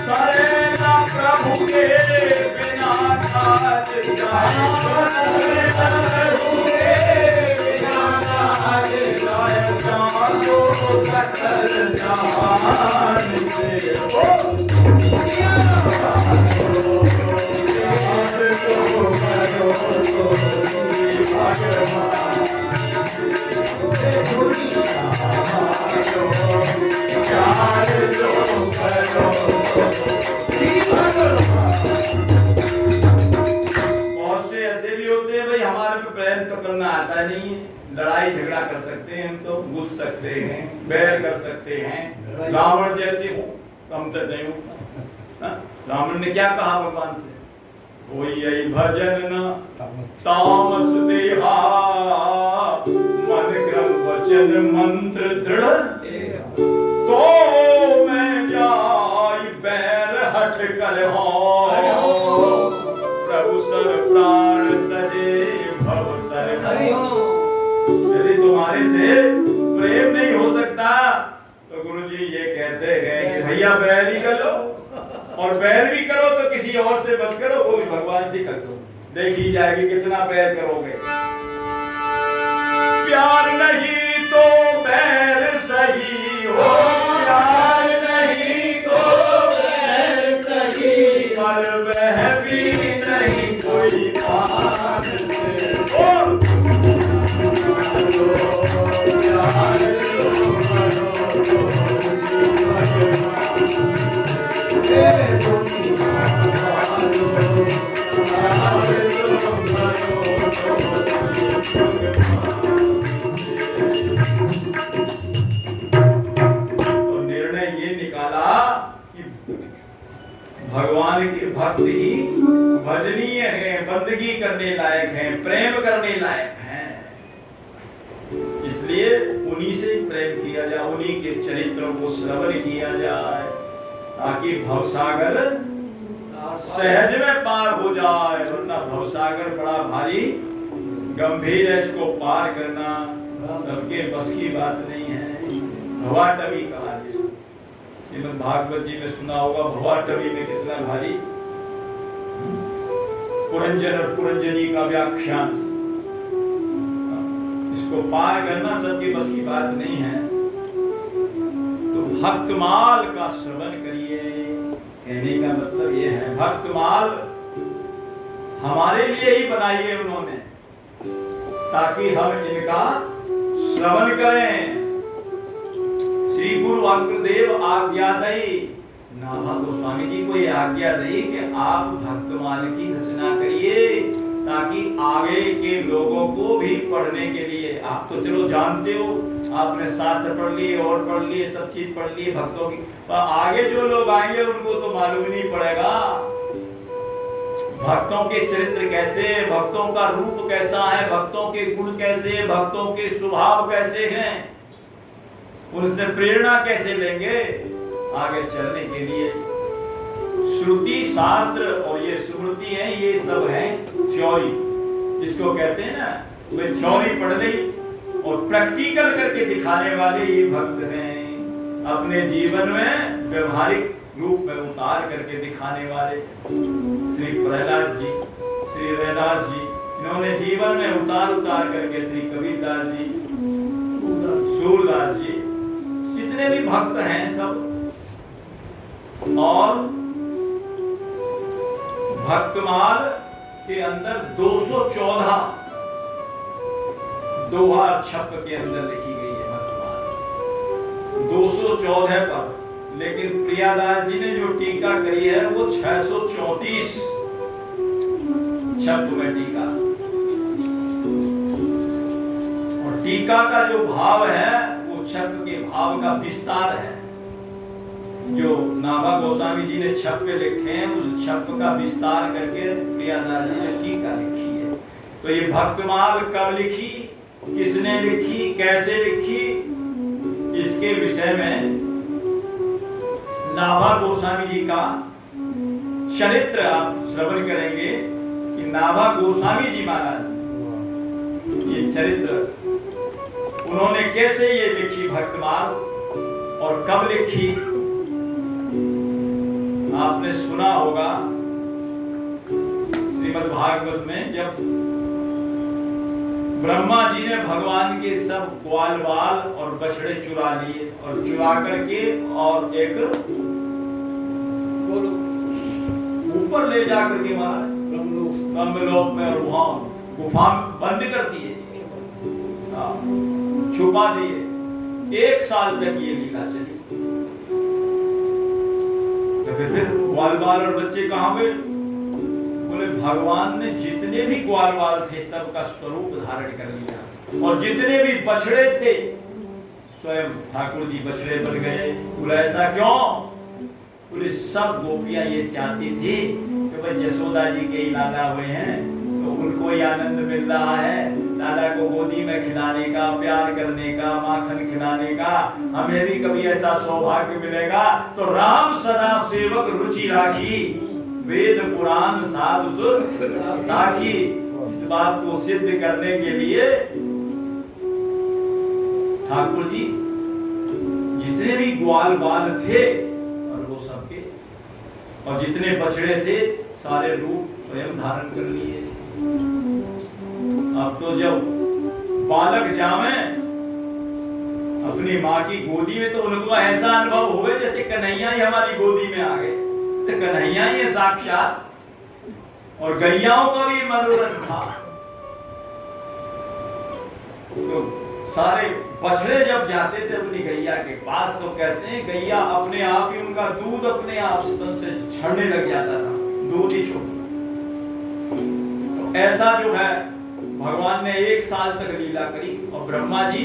सरेना प्रभु के बिना काज जाए, सरेना प्रभु के बिना काज जाए, जानो सकल जहान से हो बहुत से ऐसे भी होते हैं भाई हमारे पे प्रेम तो करना आता नहीं है, लड़ाई झगड़ा कर सकते हैं, हम तो बुझ सकते हैं, बैर कर सकते हैं, रावण जैसे हो कम तो नहीं हो। रावण ने क्या कहा भगवान से, कोई यही भजन न तामस देहा, मन क्रम वचन मंत्र दृढ़, तो मैं जाई बैर हठ कर हो, प्रभु सर प्राण तजे भव तर। यदि तुम्हारे से प्रेम नहीं हो सकता तो गुरुजी ये कहते हैं कि भैया बैर ही कर लो, और बैर भी करो तो किसी और से बच करो, वो भी भगवान से कर दो, देखी जाएगी कितना बैर करोगे। प्यार नहीं तो बैर सही हो, प्यार नहीं तो बैर सही, पर वह भी नहीं कोई मान से हो। भगवान की भक्ति ही भजनीय है, बंदगी करने लायक है, प्रेम करने लायक है, इसलिए उन्हीं से प्रेम किया जाए, उन्हीं के चरित्रों को श्रवण किया जाए, ताकि भवसागर सहज में पार हो जाए। वरना भवसागर बड़ा भारी गंभीर है, इसको पार करना सबके बस की बात नहीं है। भवाटवी कहा जिसको, श्रीमद् भागवत जी में सुना होगा, भवाटवी में कितना भारी पुरंजन और पुरंजनी का व्याख्यान, इसको पार करना सबके बस की बात नहीं है। तो भक्तमाल का श्रवण करिए, कहने का मतलब ये है भक्तमाल हमारे लिए ही बनाई है उन्होंने, ताकि हम इनका श्रवण करें। श्री गुरु अंकदेव आज्ञा दई, नाभा गोस्वामी जी को ये आज्ञा दी कि आप भक्तमाल की रचना करिए, ताकि आगे के लोगों को भी पढ़ने के लिए, आप तो चलो जानते हो, आपने शास्त्र पढ़ लिए और पढ़ लिए, सब चीज पढ़ लिए भक्तों की, पर आगे जो लोग आएंगे उनको तो मालूम नहीं पड़ेगा भक्तों के चरित्र कैसे, भक्तों का रूप कैसा है, भक्तों के गुण कैसे, भक्तों के स्वभाव कैसे हैं, उनसे प्रेरणा कैसे लेंगे आगे चलने के लिए। श्रुति शास्त्र और ये स्मृति है, ये सब है थ्योरी, जिसको कहते हैं ना, वे थ्योरी पढ़ ली और प्रैक्टिकल करके दिखाने वाले ये भक्त हैं, अपने जीवन में व्यवहारिक रूप में उतार करके दिखाने वाले। श्री प्रहलाद जी, श्री रैदास जी, इन्होंने जीवन में उतार करके, श्री कबीरदास जी, सूरदास जी, जितने भी भक्त हैं सब। और भक्तमाल के अंदर 214 दोहा छप के अंदर लिखी गई है भक्तमाल 214 पर, लेकिन प्रियादास जी ने जो टीका करी है वो 634 शब्द में टीका, और टीका का जो भाव है वो शब्द के भाव का विस्तार है। जो नाभा गोस्वामी जी ने छप पे लिखे हैं, उस छप का विस्तार करके प्रियादास जी ने टीका लिखी है। तो ये भक्तमाल कब लिखी, किसने लिखी, कैसे लिखी, इसके विषय में नाभा गोस्वामी जी का चरित्र आप श्रवण करेंगे कि नाभा गोस्वामी जी महाराज, ये चरित्र उन्होंने कैसे ये लिखी भक्तमाल और कब लिखी? आपने सुना होगा श्रीमद् भागवत में, जब ब्रह्मा जी ने भगवान के सब ग्वाल बाल और बछड़े चुरा लिए और चुरा करके और एक ऊपर ले जाकर के महाराज ब्रह्मलोक में और वहां गुफा में बंद कर दिए, छुपा दिए। 1 साल तक ये लीला चली। तो फिर ग्वाल बाल और बच्चे कहां गए? बोले भगवान ने जितने भी ग्वाल बाल थे सबका स्वरूप धारण कर लिया और जितने भी बछड़े थे स्वयं ठाकुर जी बछड़े बन गए। बोले ऐसा क्यों? बोले सब गोपियां ये चाहती थी कि भाई यशोदा जी के ही लाला हुए हैं तो उनको ही आनंद मिल रहा है, लाला को गोदी में खिलाने का, प्यार करने का, माखन खिलाने का, हमें भी कभी ऐसा सौभाग्य मिलेगा। तो राम सदा सेवक रुचि राखी, वेद पुराण साधु सुर साखी। इस बात को सिद्ध करने के लिए ठाकुर जी जितने भी ग्वाल बाल थे और वो सबके और जितने बछड़े थे सारे रूप स्वयं धारण कर लिए। अब तो जब बालक जावे अपनी माँ की गोदी में तो उनको ऐसा अनुभव हुए जैसे कन्हैया ही हमारी गोदी में आ गए। तो कन्हैया ही साक्षात। और गैयाओं का भी मनोरथ था। तो सारे बछड़े जब जाते थे अपनी गैया के पास तो कहते हैं गैया अपने आप ही उनका दूध अपने आप स्तन से झड़ने लग जाता था, दूध ही छूट। तो ऐसा जो है भगवान ने 1 साल तक लीला करी और ब्रह्मा जी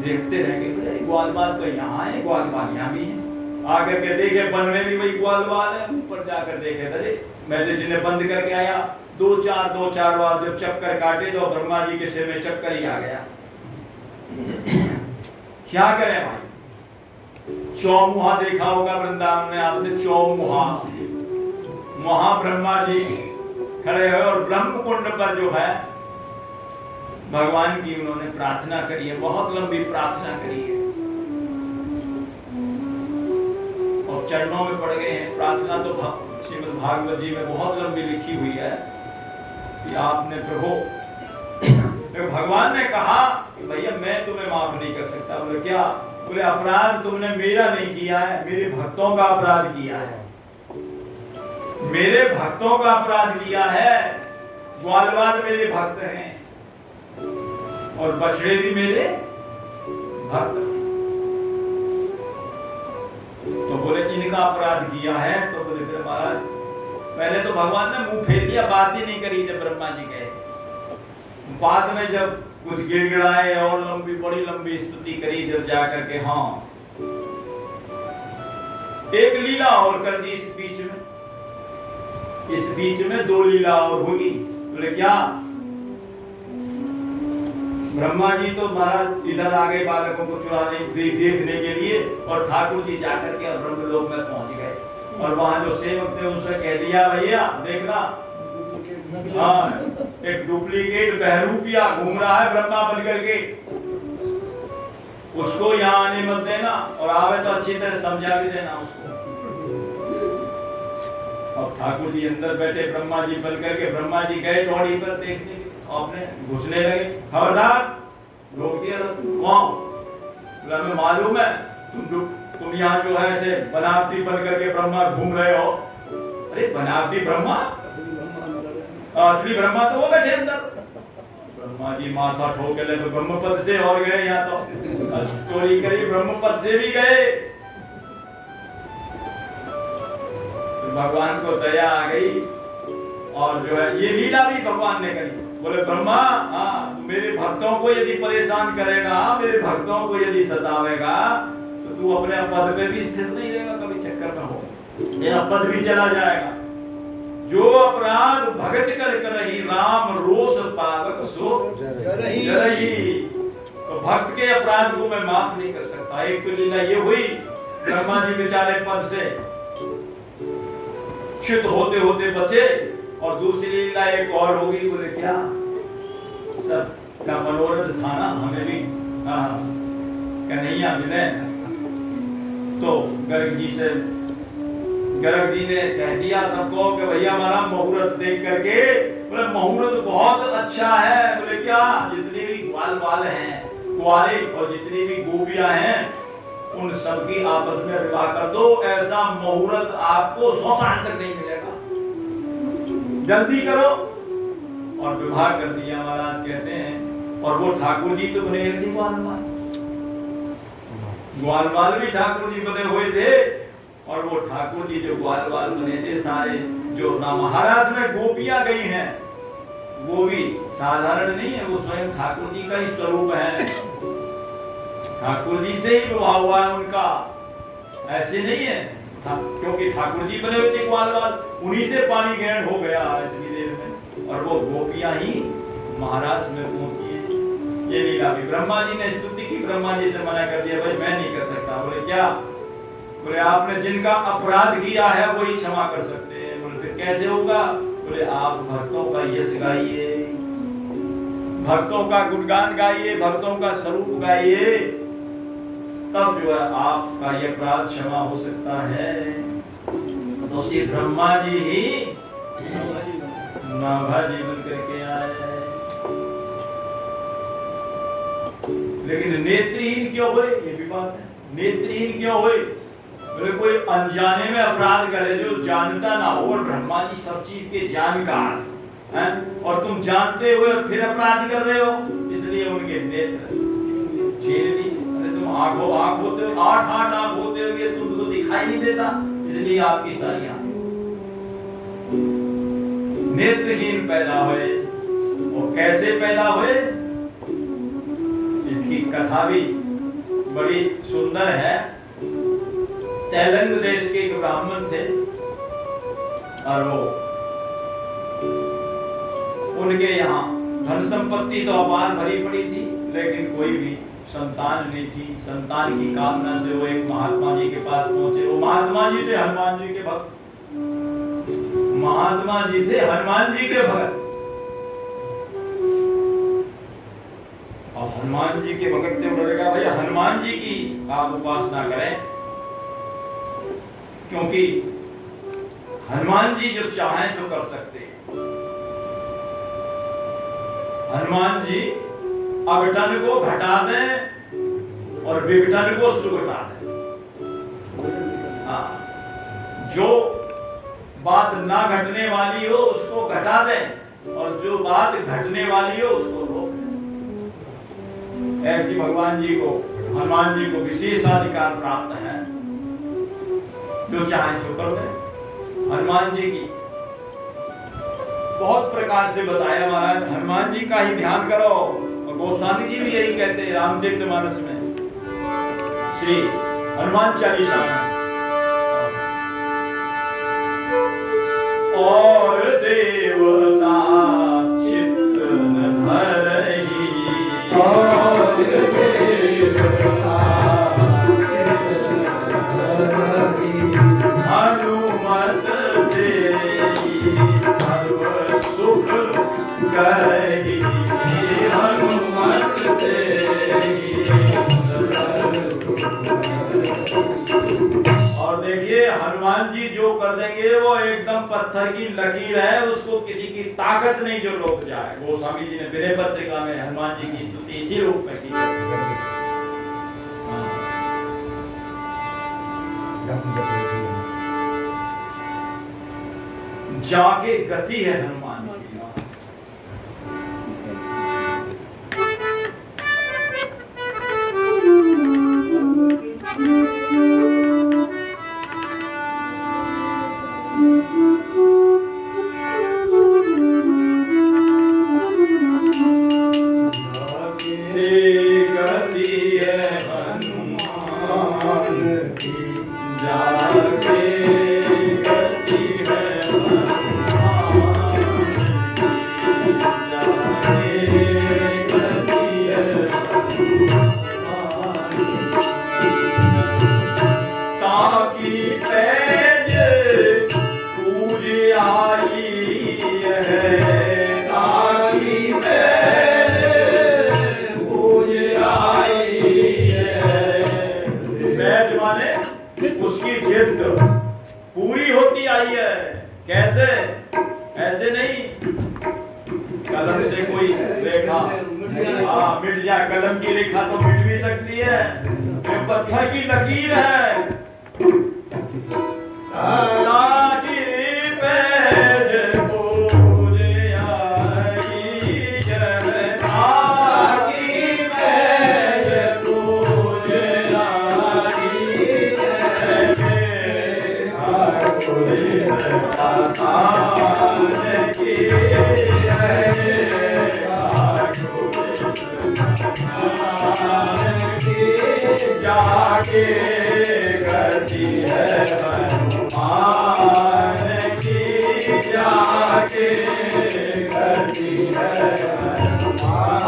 देखते रह गए। ग्वाल बाल तो यहाँ है, ग्वाल बाल यहाँ भी है। आकर के देखे बन में भी वही ग्वाल बाल है। ऊपर जाकर देखे अरे मैं तो जिन्हें बंद करके आया 2-4 बार जब चक्कर काटे तो ब्रह्मा जी के सिर में चक्कर ही आ गया। क्या करें भाई? चौमुहा देखा होगा वृंदावन में आपने, चौमुहा। वहां ब्रह्मा जी खड़े हुए और ब्रह्म कुंड पर जो है भगवान की उन्होंने प्रार्थना करी है, बहुत लंबी प्रार्थना करी है और चरणों में पड़ गए हैं। प्रार्थना तो श्रीमद् भागवत जी में बहुत लंबी लिखी हुई है कि आपने प्रभु भगवान ने कहा कि भैया मैं तुम्हें माफ नहीं कर सकता। बोले क्या? बोले अपराध तुमने मेरा नहीं किया है, मेरे भक्तों का अपराध किया है, मेरे भक्तों का अपराध किया है। ग्वाल बाल मेरे भक्त हैं और बछड़े भी मेरे भक्त। तो बोले इनका अपराध किया है। तो बोले फिर महाराज पहले तो भगवान ने मुंह फेर दिया, बात ही नहीं करी जब ब्रह्मा जी गए। बाद में जब कुछ गिड़गिड़ाए और बड़ी लंबी स्तुति करी जब जाकर के हाँ एक लीला और कर दी इस बीच में 2 लीला और होगी। बोले क्या? ब्रह्मा जी तो महाराज इधर आ गए बालकों को चुराने देखने के लिए और ठाकुर जी जाकर के ब्रह्मलोक में पहुंच गए और वहां जो सेवक थे उनसे कह दिया भैया देखना हाँ एक डुप्लीकेट बहरूपिया घूम रहा है ब्रह्मा बन करके, उसको यहाँ आने मत देना और आवे तो अच्छी तरह समझा भी देना उसको। अब ठाकुर जी अंदर बैठे ब्रह्मा जी बन करके, ब्रह्मा जी गए ढोड़ी पर देखने आपने घुसने लगे। खबरदार रोक दिया। कौन? हमें मालूम है तुम यहाँ जो है ऐसे बनावटी बन करके ब्रह्मा घूम रहे हो। अरे बनावटी ब्रह्मा? असली ब्रह्मा तो वो बैठे अंदर। ब्रह्मा जी माथा ठोक ले ब्रह्मपद से और गए यहाँ तो चोरी करी ब्रह्मपद से भी गए। भगवान को दया आ गई और जो है ये लीला भी भगवान ने करी। बोले ब्रह्मा मेरे भक्तों को यदि परेशान करेगा, मेरे भक्तों को यदि सतावेगा तो तू अपने पद पे भी स्थिर नहीं रहेगा, कभी चक्कर में हो तेरा पद भी चला जाएगा। जो अपराध भगत कर करही राम रोष पावक सो जरही। तो भक्त के अपराध को मैं माफ नहीं कर सकता। एक तो लीला ये हुई ब्रह्मा जी बेचारे पद से च्युत होते होते बचे और दूसरी लीला एक और होगी। बोले क्या? सब का मनोरथ था ना, हमें भी कन्हैया मिले। तो गर्ग जी ने कह दिया सबको कि भैया हमारा मुहूर्त देख करके, बोले मुहूर्त बहुत अच्छा है। बोले क्या? जितने भी ग्वाल हैं, ग्वाले और जितनी भी गोपियां हैं, उन सबकी आपस में विवाह कर दो। ऐसा मुहूर्त आपको 100 साल तक नहीं मिलेगा, जल्दी करो। और विवाह कर दिया महाराज कहते हैं। और वो ठाकुर जी तो बने थे ग्वालवाल भी ठाकुर जी बने हुए थे। और वो ठाकुर जी जो ग्वालवाल बने थे सारे, जो ना महाराज में गोपियां गई हैं, वो भी साधारण नहीं है, वो स्वयं ठाकुर जी का ही स्वरूप है। ठाकुर जी से ही विवाह हुआ है उनका, ऐसे नहीं है। क्योंकि ठाकुर जी बने हुए थे ग्वालवाल, उन्हीं से पानी ग्रहण हो गया इतनी देर में। और वो गोपियां ही महाराज में पहुंची है। ये लीला भी ब्रह्मा जी ने स्तुति की, ब्रह्मा जी से मना कर दिया, भाई मैं नहीं कर सकता। बोले क्या? बोले आपने जिनका अपराध किया है वही क्षमा कर सकते हैं। बोले फिर कैसे होगा? बोले आप भक्तों का यश गाइए, भक्तों का गुणगान गाइए, भक्तों का स्वरूप गाइए, तब जो है आपका ये अपराध क्षमा हो सकता है। तो श्री ब्रह्मा जी ही नाभा जी बन करके आए। लेकिन नेत्रहीन क्यों हुए? ये भी बात है, नेत्रहीन क्यों हुए? बोले कोई अनजाने में अपराध करे जो जानता ना हो, और ब्रह्मा जी सब चीज के जानकार हैं, और तुम जानते हुए फिर अपराध कर रहे हो, इसलिए उनके नेत्र छीन लिए। अरे तुम आंख होते हो, 8 आंख होते हुए तुमको दिखाई नहीं देता, इसलिए आपकी सारी आंखें नेत्रहीन पैदा हुए। और कैसे पैदा हुए? इसकी कथा भी बड़ी सुंदर है। तैलंग देश के एक ब्राह्मण थे, और वो उनके यहाँ धन संपत्ति तो अपार भरी पड़ी थी, लेकिन कोई भी संतान नहीं थी। संतान की कामना से वो एक महात्मा जी के पास पहुंचे। वो महात्मा जी थे हनुमान जी के भक्त, महात्मा जी थे हनुमान जी के भक्त। और हनुमान जी के भक्त ने बोलेगा भैया हनुमान जी की आप उपासना करें, क्योंकि हनुमान जी जो चाहें तो कर सकते हैं। हनुमान जी अघटन को घटा दें और विघटन को सुघटा दें। जो बात ना घटने वाली हो उसको घटा दें, और जो बात घटने वाली हो उसको रोक दें। ऐसी भगवान जी को, हनुमान जी को विशेषाधिकार प्राप्त है, जो चाहे सो कर दे। हनुमान जी की बहुत प्रकार से बताया महाराज, हनुमान जी का ही ध्यान करो। और गोस्वामी जी भी यही कहते हैं रामचरितमानस में, श्री हनुमान चालीसा में, और देवता चित्त न धरहि, और देवता हनुमत से सर्व सुख करहि, हनुमत से और देखिए हनुमान जी जो कर देंगे वो एकदम पत्थर की लकीर है, उसको किसी की ताकत नहीं जो रोक जाए। गोस्वामी जी ने विनय पत्रिका में हनुमान जी की स्तुति इसी रूप में की। जाके गति है हनुमान की। पत्थर की लकीर है। ताकि पैज पूरे आई जय, ताकि पैज पूरे आई जय, आसान की जाके करती है हनुमान की, जाके करती है हनुमान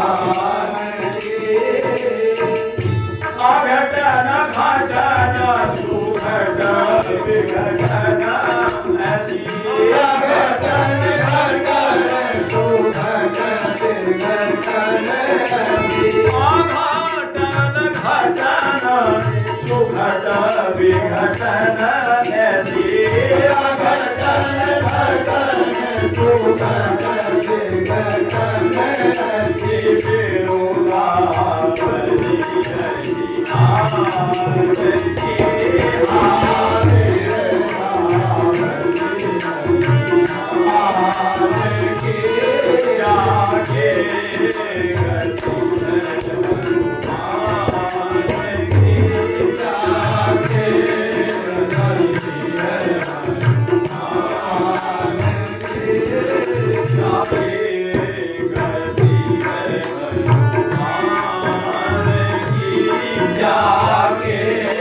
की। अघटन घटन सुघटन विघटन ऐसी, अघटन घटन सुघटन विघटन ऐसी, अघटन घटन सुघटन विघटन ऐसी, अघटन घटन सुघटन विघटन ऐसी। बिरुदावली ऐसी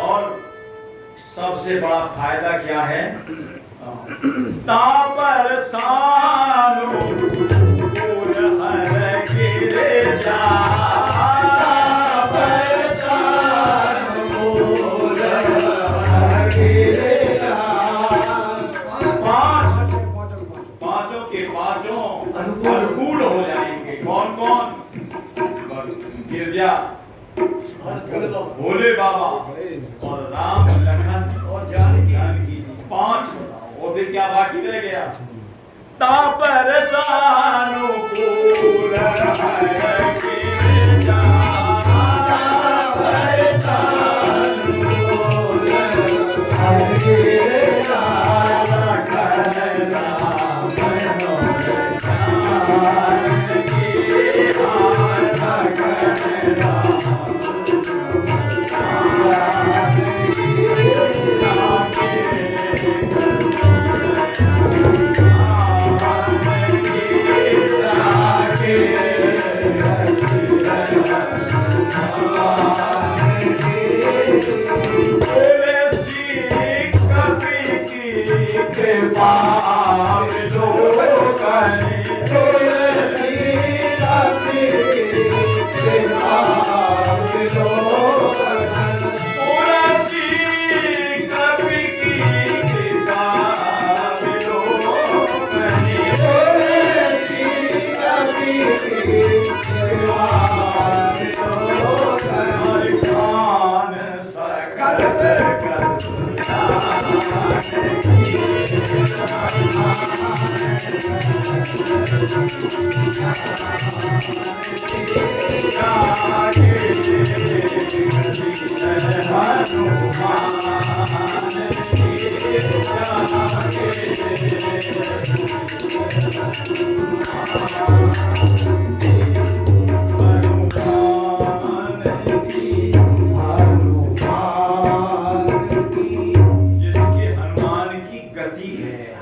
और सबसे बड़ा फायदा क्या है? तापर सानु हर गिरे जा, तापर सानु हर गिरे जा। पांचों के पांचों अनुकूल हो जाएंगे। कौन कौन? गिरजा, भोले बाबा और राम लखन और जानकी। पांच। और फिर क्या बाकी रह गया? तापर सानुकूल है गिरजा, तापर सानुकूल है गिरजा, लखन राम जानकी, लखन राम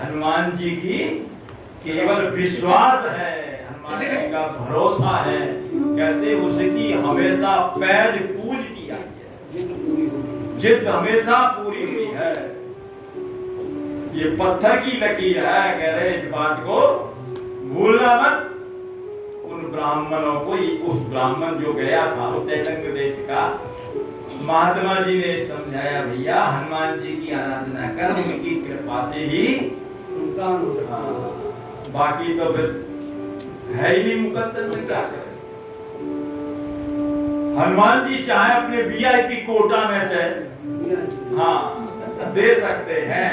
हनुमान जी की केवल विश्वास है, हनुमान जी का भरोसा है। कहते उसकी हमेशा पैज पूजती आई है, जिद हमेशा पूरी हुई है। ये पत्थर की लकीर है, कह रहे इस बात को भूलना मत। उन ब्राह्मणों को, उस ब्राह्मण जो गया था वो तेलंग देश का, महात्मा जी ने समझाया भैया हनुमान जी की आराधना कर, उनकी कृपा से ही बाकी तो फिर है ही नहीं, मुकद्दर में क्या करें। हनुमान जी चाहे अपने वीआईपी कोटा में से हाँ दे सकते हैं।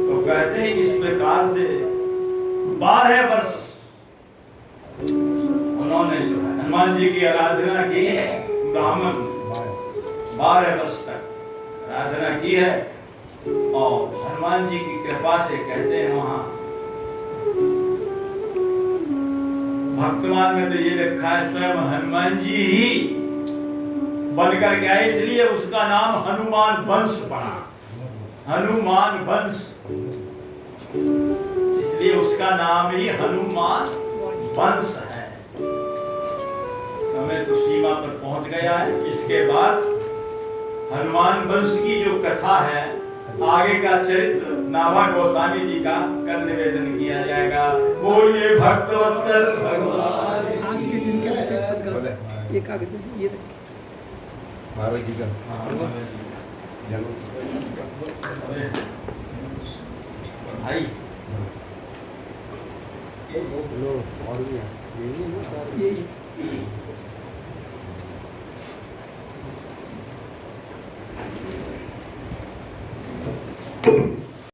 तो कहते हैं इस प्रकार से 12 वर्ष उन्होंने जो है हनुमान जी की आराधना की है। ब्राह्मण 12 वर्ष तक आराधना की है और हनुमान जी की कृपा से कहते हैं वहां भक्तमान में तो ये लिखा है स्वयं हनुमान जी ही बनकर के आए, इसलिए उसका नाम हनुमान वंश पड़ा। हनुमान वंश, इसलिए उसका नाम ही हनुमान वंश है। समय तो सीमा पर पहुंच गया है। इसके बाद हनुमान वंश की जो कथा है, आगे का चरित्र नाभा गोस्वामी जी का कल निवेदन किया जाएगा। बोलिए भक्तवत्सल भगवान। आज के दिन के ये कागज ये महाराज जी का भाई ये